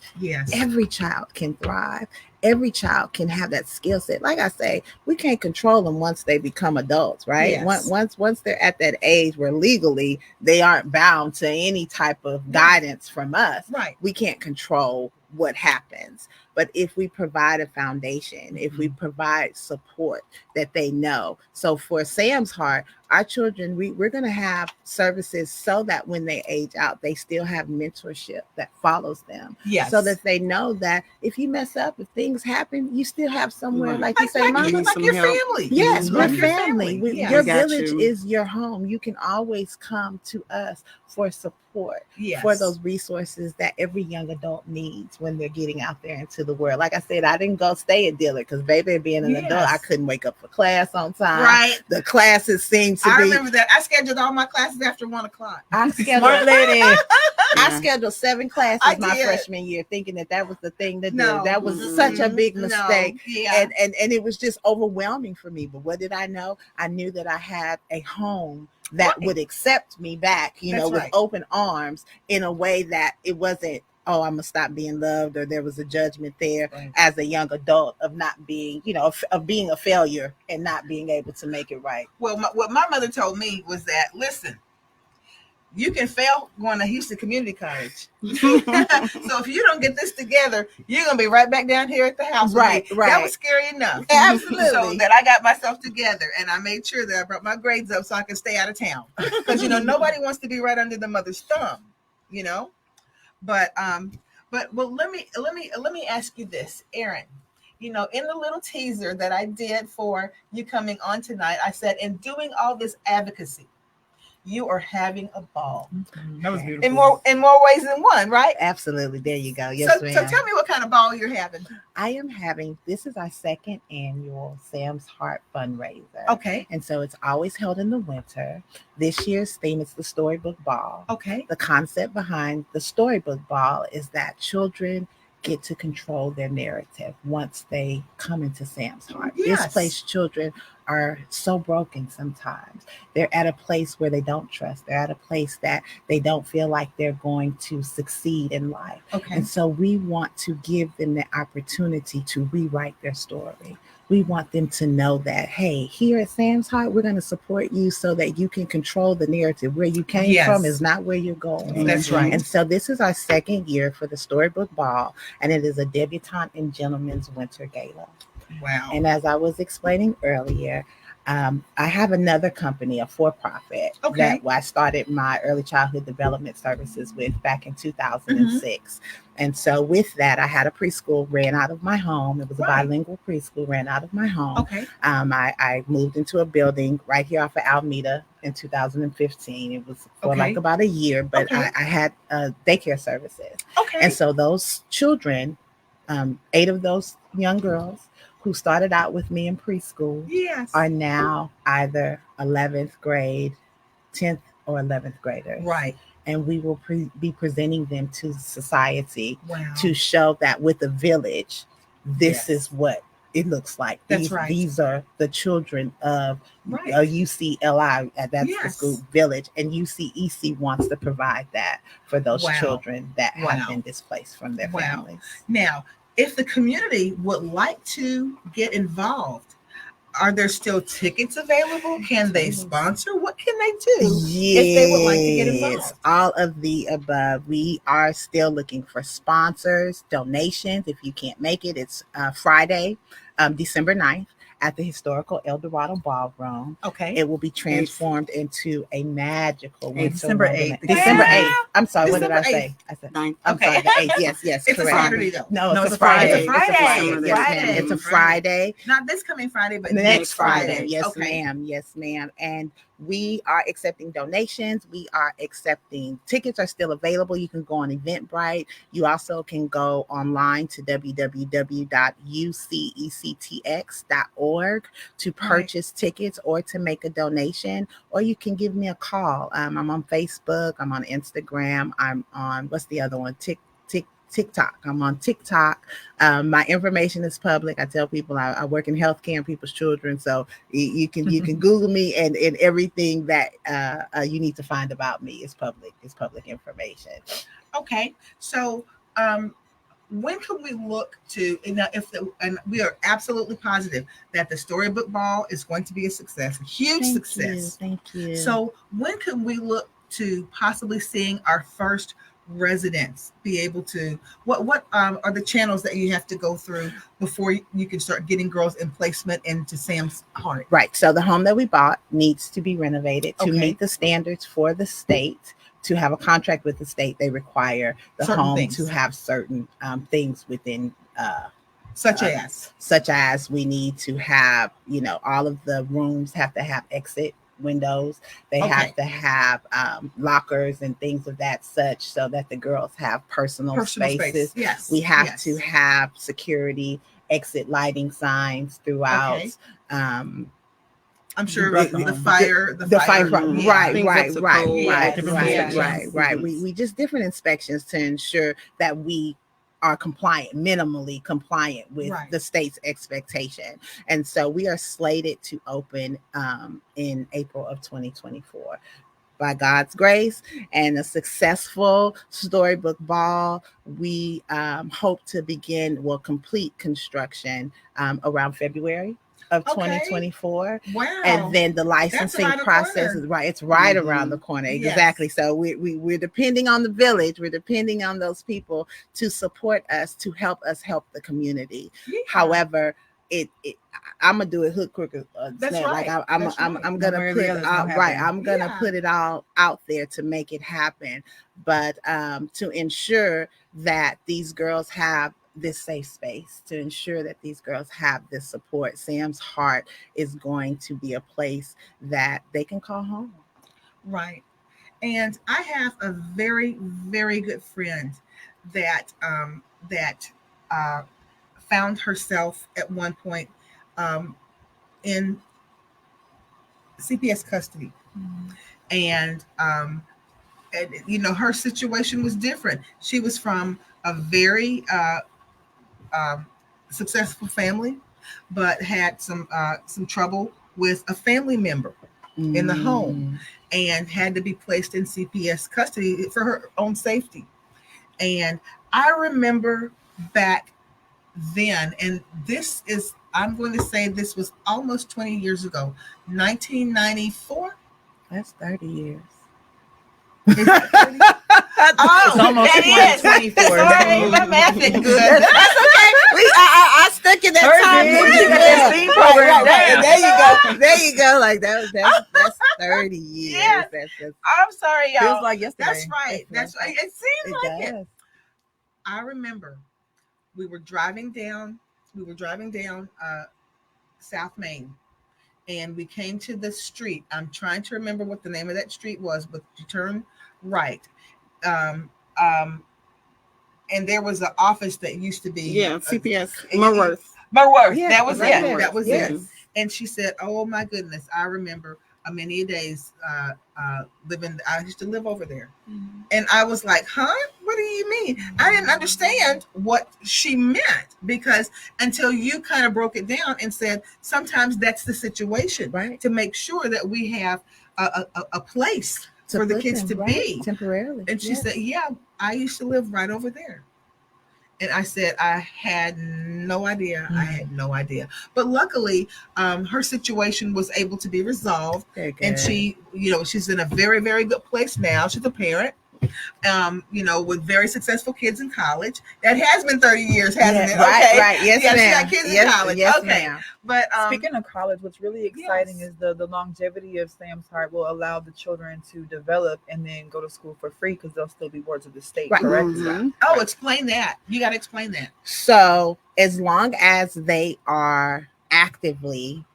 every child can thrive. Every child can have that skill set. Like I say, we can't control them once they become adults, right? Yes. Once they're at that age where legally they aren't bound to any type of guidance from us. Right. We can't control what happens. But if we provide a foundation, if we provide support that they know. So for Sam's Heart, our children, we're going to have services so that when they age out, they still have mentorship that follows them. Yes. So that they know that if you mess up, if things happen, you still have somewhere, Right. like you say, Mama. need Like some your help. family. Yes, Mhm. we're Like your family. family. Yeah. Your I got village you. is your home. You can always come to us for support, Yes. for those resources that every young adult needs when they're getting out there into the world. Like I said, I didn't go stay at Dillard because, baby, being an adult, I couldn't wake up for class on time. Right. The classes seem to I be. remember that. I scheduled all my classes after 1 o'clock. I scheduled, Smart lady. I scheduled 7 classes I my did. freshman year, thinking that was the thing to do. No. That was Mhm. such a big No. mistake. Yeah. And it was just overwhelming for me. But what did I know? I knew that I had a home that Right. would accept me back, That's with right. open arms, in a way that it wasn't, oh, I'm gonna stop being loved, or there was a judgment there Right. as a young adult of not being, of being a failure and not being able to make it right. Well, what my mother told me was that, listen, you can fail going to Houston Community College. So if you don't get this together, you're going to be right back down here at the house. Right, with me. right. That was scary enough. Absolutely. So that I got myself together, and I made sure that I brought my grades up so I could stay out of town. Because, nobody wants to be right under the mother's thumb, But well, let me ask you this, Erin. In the little teaser that I did for you coming on tonight, I said, in doing all this advocacy, you are having a ball. That was beautiful. In more ways than one, right? Absolutely. There you go. Yes, So ma'am. tell me what kind of ball you're having. I am having, this is our second annual Sam's Heart fundraiser. Okay. And so it's always held in the winter. This year's theme is the Storybook Ball. Okay. The concept behind the Storybook Ball is that children get to control their narrative once they come into Sam's Heart. Yes. Displaced children are so broken sometimes. They're at a place where they don't trust. They're at a place that they don't feel like they're going to succeed in life. Okay. And so we want to give them the opportunity to rewrite their story. We want them to know that, hey, here at Sam's Heart, we're going to support you so that you can control the narrative. Where you came Yes. from is not where you're going. That's right. And so this is our second year for the Storybook Ball, and it is a debutante and gentleman's winter gala. Wow. And as I was explaining earlier, I have another company, a for-profit, that I started my early childhood development services with back in 2006. And so with that, I had a preschool, ran out of my home. It was a bilingual preschool, ran out of my home. Okay. I moved into a building right here off of Alameda in 2015. It was for like about a year, but I had daycare services. Okay. And so those children, 8 of those young girls who started out with me in preschool are now either 11th grade, 10th or 11th graders. Right. And we will be presenting them to society to show that with a village, this is what it looks like. These are the children of UCLI, that's the school village, and UCEC wants to provide that for those children that have been displaced from their families. Now, if the community would like to get involved, are there still tickets available? Can they sponsor? What can they do if they would like to get involved? All of the above. We are still looking for sponsors, donations. If you can't make it, it's Friday, December 9th. At the historical El Dorado Ballroom. Okay. It will be transformed into a magical winter December wonderment. 8th. December 8th. I'm sorry, December what did I 8th. say? I said 9th. I'm sorry, the 8th. Yes, It's correct. a Saturday, though. No, it's a Friday. It's a Friday. Friday. Yes, Friday. ma'am. It's a Friday. Not this coming Friday, but Next Friday. Friday. Yes, ma'am. Yes, ma'am. And we are accepting donations. We are accepting tickets are still available. You can go on Eventbrite. You also can go online to www.ucectx.org to purchase tickets or to make a donation, or you can give me a call. I'm on Facebook. I'm on Instagram. I'm on, what's the other one? TikTok. I'm on TikTok. My information is public. I tell people I work in healthcare and people's children, so you can Google me, and everything that you need to find about me is public. It's public information. Okay, so when can we look to? And we are absolutely positive that the Storybook Ball is going to be a success, a huge success. Thank you. So when can we look to possibly seeing our first residents be able to, what are the channels that you have to go through before you can start getting girls in placement into Sam's Heart? Right. So the home that we bought needs to be renovated to Okay. meet the standards for the state. To have a contract with the state, they require the Certain home things. to have certain things within. Such as We need to have, all of the rooms have to have exit windows. They Okay. have to have lockers and things of that such, so that the girls have personal spaces. Yes. We have Yes. to have security exit lighting signs throughout. Okay. Um, I'm sure Right. the fire, Mhm. right, Things right, up to right, code. right, Different right, inspections. right. We just different inspections to ensure that we are compliant, minimally compliant with Right. the state's expectation. And so we are slated to open in April of 2024. By God's grace and a successful storybook ball, we hope to complete construction around February of Okay. 2024. Wow. And then the licensing around the process corner. is right. It's right Mhm. around the corner. Yes. Exactly. So we're depending on the village. We're depending on those people to support us, to help us help the community. Yeah. However, I'm gonna do it hook quick. That's Like right. I'm That's gonna right. I'm One gonna way or put the other, it's out gonna right. happen. I'm gonna Yeah. put it all out there to make it happen. But to ensure that these girls have this safe space, to ensure that these girls have this support, Sam's Heart is going to be a place that they can call home. Right. And I have a very, very good friend that uh, found herself at one point um, in CPS custody, and her situation was different. She was from a very um, successful family, but had some trouble with a family member in the home, and had to be placed in CPS custody for her own safety. And I remember back then, and I'm going to say this was almost 20 years ago, 1994. That's 30 years. Is that 30? Oh, It's almost that is 2024. Sorry, my math ain't good. That's okay. I stuck in that time. Perfect. with you. That steam program Right. down. There you go. There you go. Like that's 30 years. Yes. That's I'm sorry, y'all. Feels like yesterday. That's right. That's right. It seems it like it. does. I remember we were driving down South Main, and we came to the street. I'm trying to remember what the name of that street was, but you turn right. Um, and there was an office that used to be CPS Merworth. Yeah, that was right it. there. That was Yes. it. And she said, "Oh my goodness, I remember many days living. I used to live over there." Mm-hmm. And I was like, "Huh? What do you mean?" I didn't understand what she meant, because until you kind of broke it down and said, sometimes that's the situation, Right. to make sure that we have a place To for the put kids them, to right, be. temporarily. And she Yes. said, "Yeah, I used to live right over there." And I said, I had no idea. I had no idea. But luckily, her situation was able to be resolved. Very good. And she's in a very, very good place now. She's a parent, with very successful kids in college. That has been 30 years, hasn't it? Right, Okay. right. Yes, Yeah, she ma'am. got kids Yes, in college. yes, Okay. ma'am. But Speaking of college, what's really exciting Yes. is the longevity of Sam's Heart will allow the children to develop and then go to school for free, because they'll still be wards of the state, Right. correct? Mhm. explain that. You got to explain that. So as long as they are actively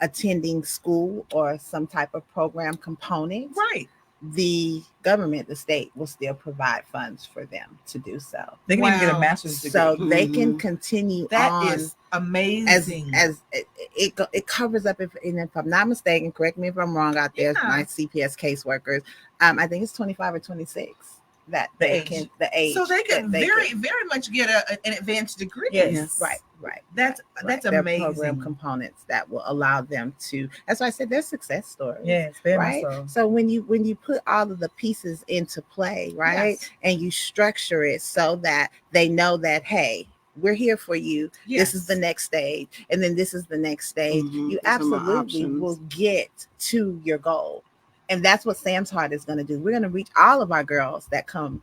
attending school or some type of program component, Right. the government, the state, will still provide funds for them to do so. They can even get a Wow. master's degree. So they can Mhm. continue That on is amazing. as it covers up. If I'm not mistaken, correct me if I'm wrong out there, Yeah. my CPS caseworkers. I think it's 25 or 26 that The they age. can the age. So they can that very, very much get an advanced degree. Yes. right. That's Right. There are amazing. program components that will allow them to. That's why I said they're success stories. Yes, very Right. much so. So when you put all of the pieces into play, right, Yes. and you structure it so that they know that, hey, we're here for you. This is the next stage, and then this is the next stage. Mhm. You There's some more absolutely options. will get to your goal, and that's what Sam's Heart is going to do. We're going to reach all of our girls that come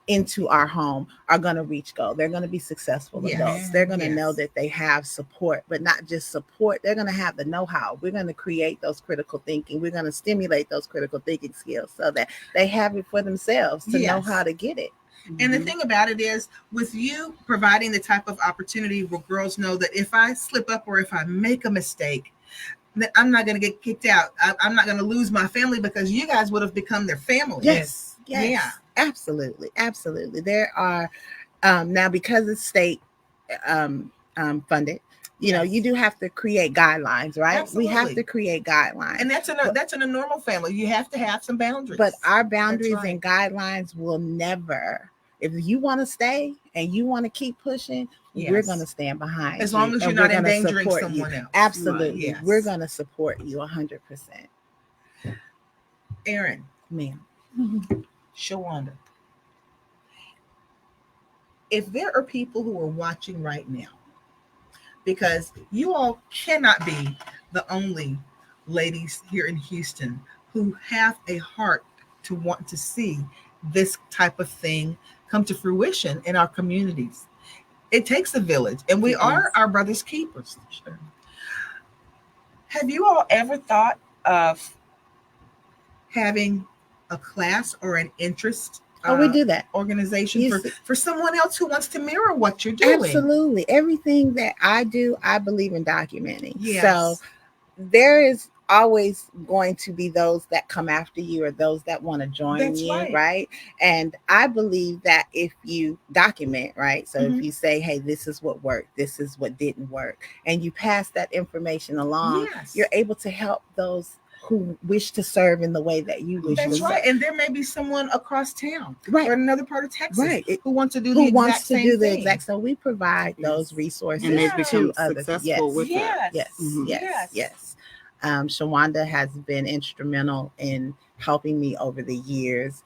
into our home are going to reach goal. They're going to be successful Yes. adults. They're going to know Yes. that they have support, but not just support. They're going to have the know-how. We're going to create those critical thinking. We're going to stimulate those critical thinking skills so that they have it for themselves to know Yes. how to get it. And the thing about it is, with you providing the type of opportunity where girls know that if I slip up or if I make a mistake, that I'm not going to get kicked out. I'm not going to lose my family because you guys would have become their family. Yes. Yeah. Absolutely. There are now, because it's state funded, you know, you do have to create guidelines, right? Absolutely. We have to create guidelines. And that's in a normal family. You have to have some boundaries. But our boundaries That's right. and guidelines will never, if you want to stay and you want to keep pushing, we're Yes. going to stand behind As you, long as you're and not we're gonna endangering support someone you. else. Absolutely. Yes. We're going to support you 100%. Erin, Ma'am. Shawanda, if there are people who are watching right now, because you all cannot be the only ladies here in Houston who have a heart to want to see this type of thing come to fruition in our communities. It takes a village, and we are our brother's keepers. Sure. Have you all ever thought of having a class or an interest We do that organization for someone else who wants to mirror what you're doing? Absolutely. Everything that I do, I believe in documenting. Yes. So there is always going to be those that come after you or those that want to join That's you, right. And I believe that if you document, right? So if you say, hey, this is what worked, this is what didn't work, and you pass that information along, Yes. you're able to help those who wish to serve in the way that you wish to That's serve. right. And there may be someone across town, Right, or in another part of Texas, right, who wants to do the exact same thing. So we provide those resources and they've become to others. successful with that. Yes. Shawanda has been instrumental in helping me over the years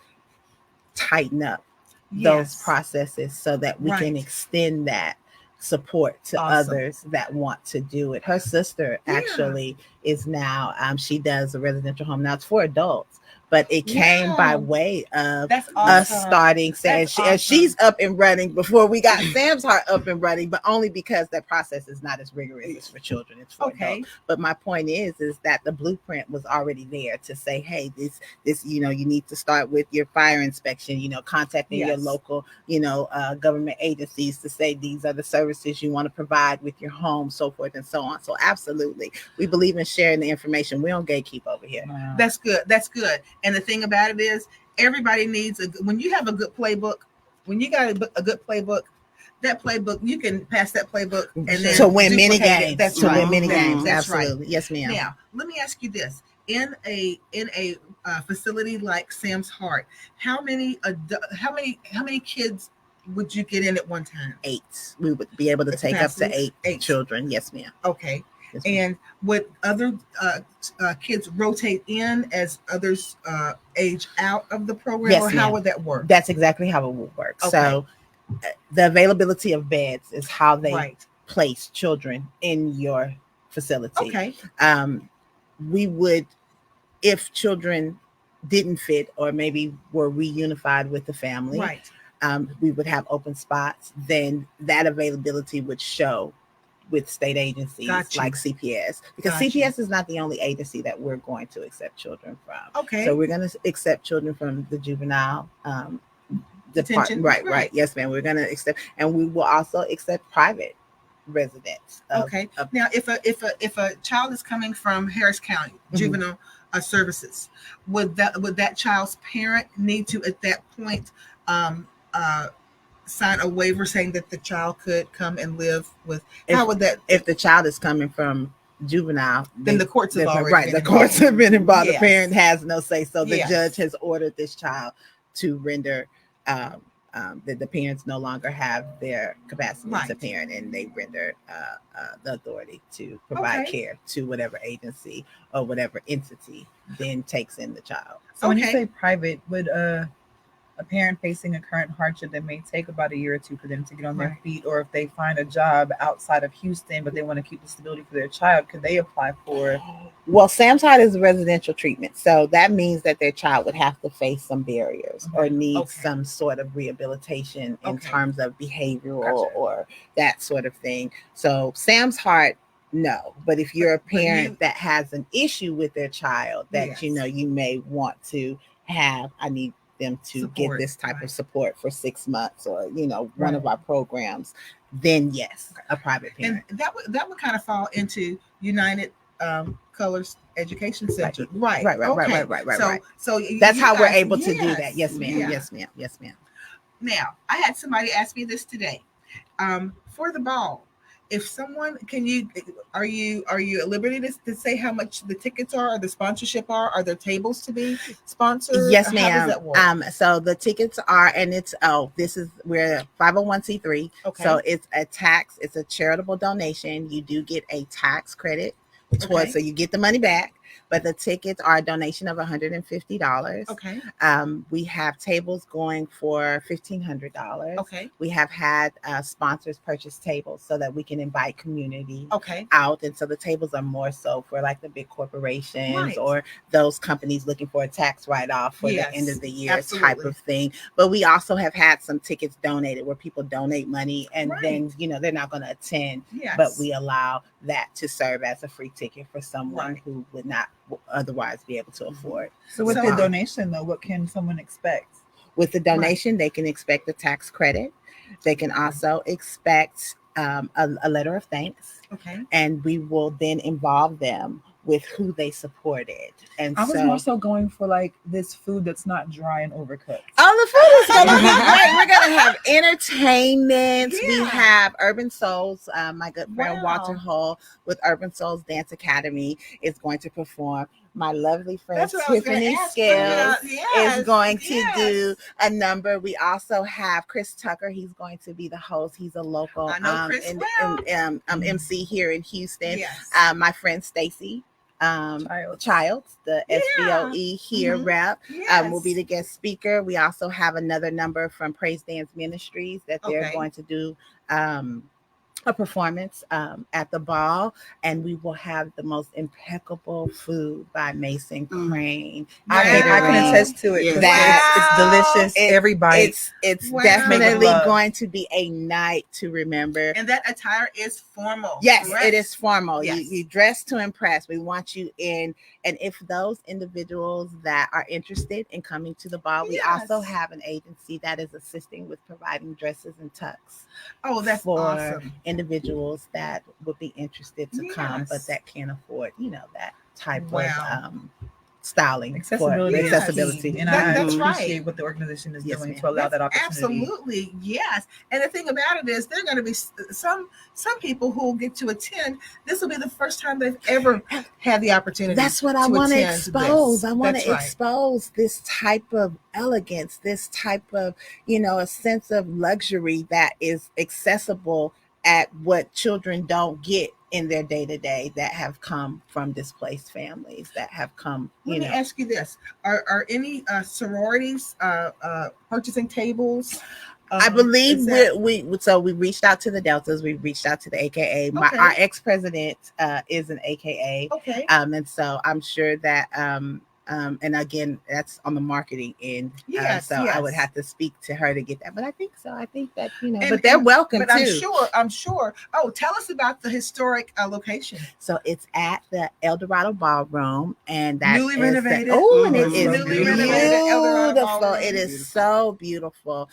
tighten up those processes so that we can extend that support to others that want to do it. Her sister actually is now, she does a residential home. Now it's for adults, but it came by way of us starting Sam. She's up and running before we got Sam's Heart up and running, but only because that process is not as rigorous as for children. It's for adults. But my point is that the blueprint was already there to say, hey, this, you know, you need to start with your fire inspection, you know, contacting your local, you know, government agencies to say these are the services you want to provide with your home, so forth and so on. So absolutely, we believe in sharing the information. We don't gatekeep over here. Wow. That's good. And the thing about it is, everybody needs when you have a good playbook, when you got a good playbook, that playbook, you can pass that playbook and then to win many games. That's right. To win many games. That's absolutely. Right. Yes, ma'am. Now, let me ask you this: in a facility like Sam's Heart, how many kids would you get in at one time? 8. We would be able to take up to 8 children. Yes, ma'am. Okay. Yes, ma'am. And would other kids rotate in as others age out of the program, yes, or ma'am. How would that work? That's exactly how it would work. Okay. So the availability of beds is how they place children in your facility. Okay. We would, if children didn't fit or maybe were reunified with the family, we would have open spots. Then that availability would show with state agencies like CPS, because CPS is not the only agency that we're going to accept children from. Okay. So we're going to accept children from the juvenile department. Right. Yes, ma'am. We're going to accept, and we will also accept private residents. Now, if a child is coming from Harris County Juvenile Services, would that child's parent need to at that point sign a waiver saying that the child could come and live with? How would that? If the child is coming from juvenile, then the courts have already been the courts have been involved. Yes. The parent has no say, so the judge has ordered this child to render. The parents no longer have their capacity to parent, and they render the authority to provide care to whatever agency or whatever entity then takes in the child. So when you say private, would a parent facing a current hardship that may take about a year or two for them to get on their feet, or if they find a job outside of Houston but they want to keep the stability for their child, could they apply for Well, Sam's Heart is a residential treatment. So that means that their child would have to face some barriers or need some sort of rehabilitation in terms of behavioral or that sort of thing. So Sam's Heart, no. But if you're a parent that has an issue with their child that, you may want to have, I need them to get this type of support for 6 months or, one of our programs, then yes, a private parent. And that would kind of fall into United Colors Education Center. Right. So that's how we're able to do that. Yes, ma'am. Yeah. Yes, ma'am. Now, I had somebody ask me this today. For the ball, if someone are you at liberty to say how much the tickets are or the sponsorship are? Are there tables to be sponsored? Yes, ma'am. How does that work? So the tickets are, and we're 501c3. Okay. So it's a charitable donation. You do get a tax credit so you get the money back. But the tickets are a donation of $150. Okay. We have tables going for $1,500. Okay. We have had sponsors purchase tables so that we can invite community out. And so the tables are more so for like the big corporations or those companies looking for a tax write-off for the end of the year type of thing. But we also have had some tickets donated where people donate money and then, they're not going to attend. Yes. But we allow that to serve as a free ticket for someone who would not otherwise be able to afford. So with the donation though, what can someone expect? With the donation, they can expect a tax credit. They can also expect a letter of thanks. Okay. And we will then involve them with who they supported. And I was more so going for like this food that's not dry and overcooked. Oh, the food is going to be great. We're going to have entertainment. Yeah. We have Urban Souls. My good friend Walter Hull with Urban Souls Dance Academy is going to perform. My lovely friend Tiffany Scales is going to do a number. We also have Chris Tucker. He's going to be the host. He's a local MC here in Houston. Yes. My friend Stacy Childs, the SBOE here rep, will be the guest speaker. We also have another number from Praise Dance Ministries that they're going to do a performance at the ball, and we will have the most impeccable food by Mason Crane. I can attest to it. It's delicious. Everybody, it's definitely going to be a night to remember. And that attire is formal. Yes, it is formal. Yes. You dress to impress. We want you in. And if those individuals that are interested in coming to the ball, we also have an agency that is assisting with providing dresses and tux. Oh, that's awesome. Individuals that would be interested to come, but that can't afford, that type of styling. Accessibility. And I appreciate what the organization is doing to allow that opportunity. Absolutely, yes. And the thing about it is, there are going to be some people who will get to attend. This will be the first time they've ever had the opportunity. That's what I want to expose. I want to expose this type of elegance, this type of, a sense of luxury that is accessible at what children don't get in their day-to-day that have come from displaced families, that have come, Let me ask you this. Are any sororities purchasing tables? I believe we reached out to the Deltas, we reached out to the AKA. Our ex-president is an AKA. Okay. And so I'm sure that and again, that's on the marketing end. I would have to speak to her to get that. But I think so. I think that, but they're welcome too. I'm sure. Oh, tell us about the historic location. So it's at the El Dorado Ballroom, and that's newly renovated. And it is beautiful. It is so beautiful.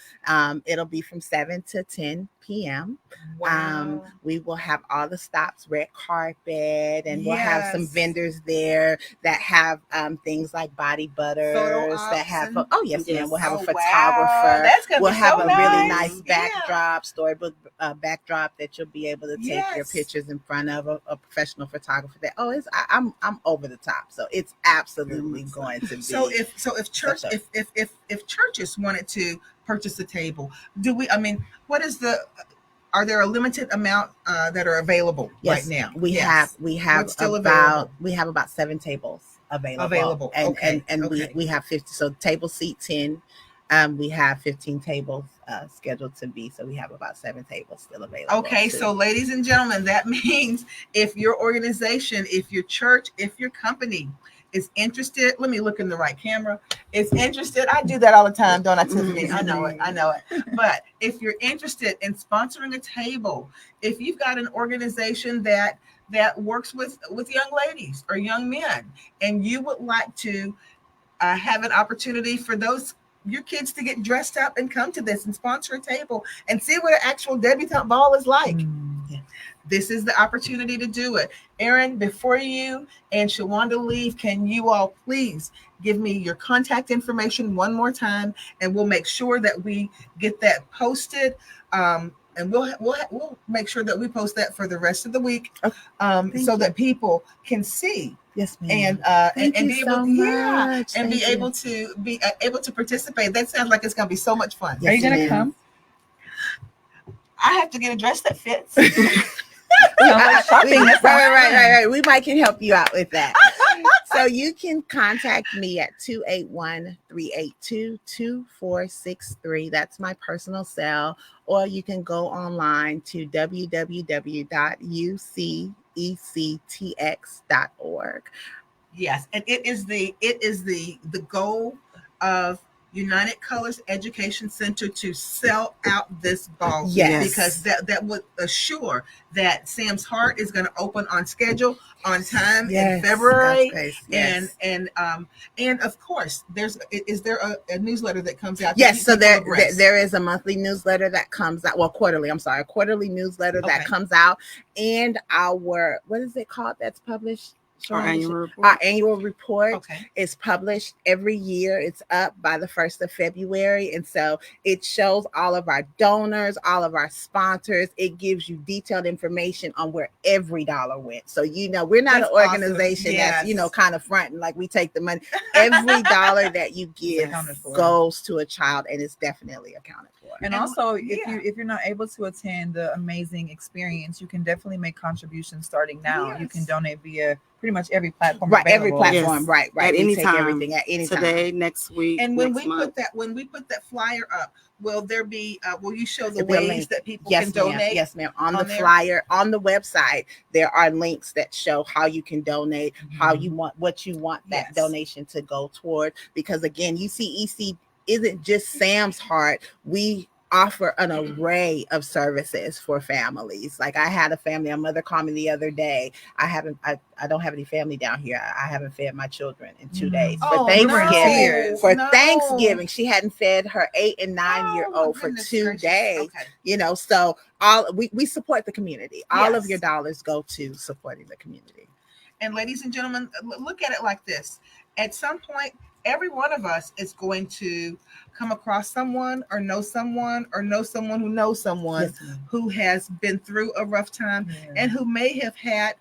It'll be from 7 to 10 p.m. Wow. We will have all the stops, red carpet, and we'll have some vendors there that have things like body butters that have ma'am. We'll have a photographer. We'll have a really nice backdrop, storybook backdrop that you'll be able to take your pictures in front of a professional photographer. I'm over the top. So it's absolutely going to be. So if churches wanted to purchase a table, are there a limited amount that are available right now? We have about 7 tables available. And we have 50. So table seat 10. We have 15 tables scheduled to be. So we have about 7 tables still available. Okay, too. so ladies and gentlemen, that means if your organization, if your church, if your company is interested, let me look in the right camera, is interested. I do that all the time, don't I, Tiffany? I know it. But if you're interested in sponsoring a table, if you've got an organization that works with young ladies or young men, and you would like to have an opportunity for your kids to get dressed up and come to this and sponsor a table and see what an actual debutante ball is like. Yeah. This is the opportunity to do it. Erin, before you and Shawanda leave, can you all please give me your contact information one more time, and we'll make sure that we get that posted. And we'll make sure that we post that for the rest of the week, so that people can see. Yes, ma'am. And be able to be able to participate. That sounds like it's going to be so much fun. Are you going to come? I have to get a dress that fits. Like shopping. Right. We might can help you out with that. So you can contact me at 281-382-2463. That's my personal cell. Or you can go online to www.ucectx.org. Yes, and it is the goal of United Colors Education Center to sell out this ball. Yes. Because that would assure that Sam's Heart is going to open on schedule, on time, in February. Yes. And of course, is there a newsletter that comes out? Yes, so there is a monthly newsletter that comes out. Well, a quarterly newsletter that comes out, and our, what is it called that's published? Our annual report is published every year. It's up by the 1st of February. And so it shows all of our donors, all of our sponsors. It gives you detailed information on where every dollar went. So, we're not an organization that's, kind of fronting like we take the money. Every dollar that you give goes to a child, and it's definitely accounted for. And also, if you're not able to attend the amazing experience, you can definitely make contributions starting now. Yes. You can donate via pretty much every platform. Right, available. every platform. Yes. Right. At any time. Everything at any time. Today, next week, and when next we month. when we put that flyer up, will there be? Will you show the ways that people can donate? Yes, ma'am. On the flyer, on the website, there are links that show how you can donate, what you want that donation to go toward. Because again, UCEC isn't just Sam's Heart. We offer an array of services for families. Like I had a mother called me the other day. I don't have any family down here. I haven't fed my children in 2 days. Thanksgiving, she hadn't fed her 8 and 9 year old for 2 days. So we support the community. All of your dollars go to supporting the community. And ladies and gentlemen, look at it like this. At some point, every one of us is going to come across someone or know someone who knows someone who has been through a rough time and who may have had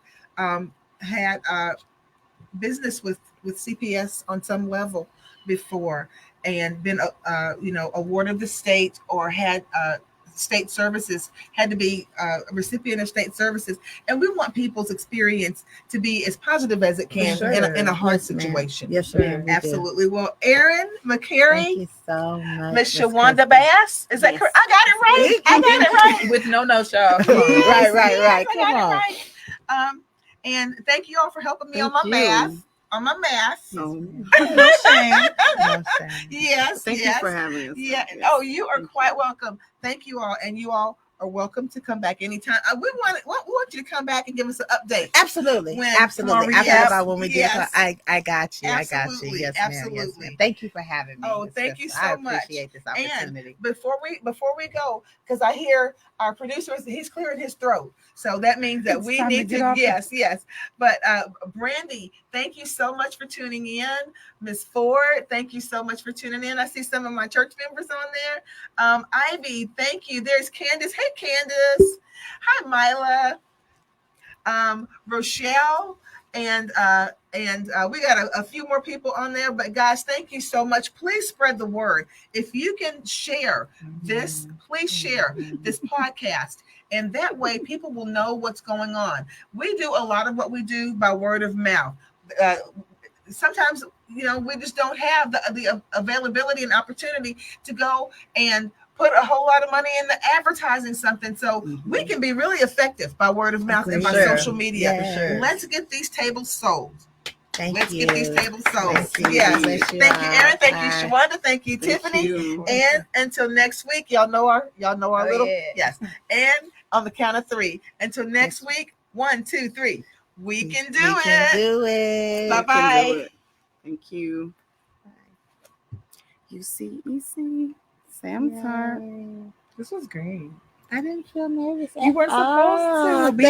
business with CPS on some level before and been awarded the state or had state services, had to be a recipient of state services. And we want people's experience to be as positive as it can in a hard situation. Yes, ma'am. Absolutely. Well, Erin McCary, thank you so much. Miss Shawanda Bass. Is that correct? I got it right. With no show. Right. Come on. Right. And thank you all for helping me on my math. No shame. Yes. Thank you for having us. Yeah. Oh, you are quite welcome. Thank you all. And you all are welcome to come back anytime. We want you to come back and give us an update. Absolutely. Absolutely. I thought about when we get I got you. Absolutely. I got you. Yes, Absolutely. Ma'am. Yes, ma'am. Thank you for having me. Oh, thank you so much. I appreciate this opportunity. And before we go, because I hear our producer, he's clearing his throat. So that means that we need to yes. But Brandy, thank you so much for tuning in. Miss Ford, thank you so much for tuning in. I see some of my church members on there. Ivy, thank you. There's Candace. Hey, Candace. Hi, Mila. Rochelle, and we got a few more people on there. But guys, thank you so much. Please spread the word. If you can share this, please share this podcast. And that way people will know what's going on. We do a lot of what we do by word of mouth. Sometimes, we just don't have the availability and opportunity to go and put a whole lot of money into advertising something. So we Mhm. can be really effective by word of mouth and by Sure. social media. Yes. Sure. Let's get these tables sold. Thank you. Get these tables sold. Thank you. Yes. Bless Thank you, Erin. Thank you, Shawanda. Thank you, Thank Tiffany. you. And until next week, y'all know our little yeah. yes. And on the count of 3. Until next week, 1, 2, 3. We can do We can do it. Bye-bye. Can do it. Thank you. UCEC. Sam's This was great. I didn't feel nervous. You weren't supposed to. Be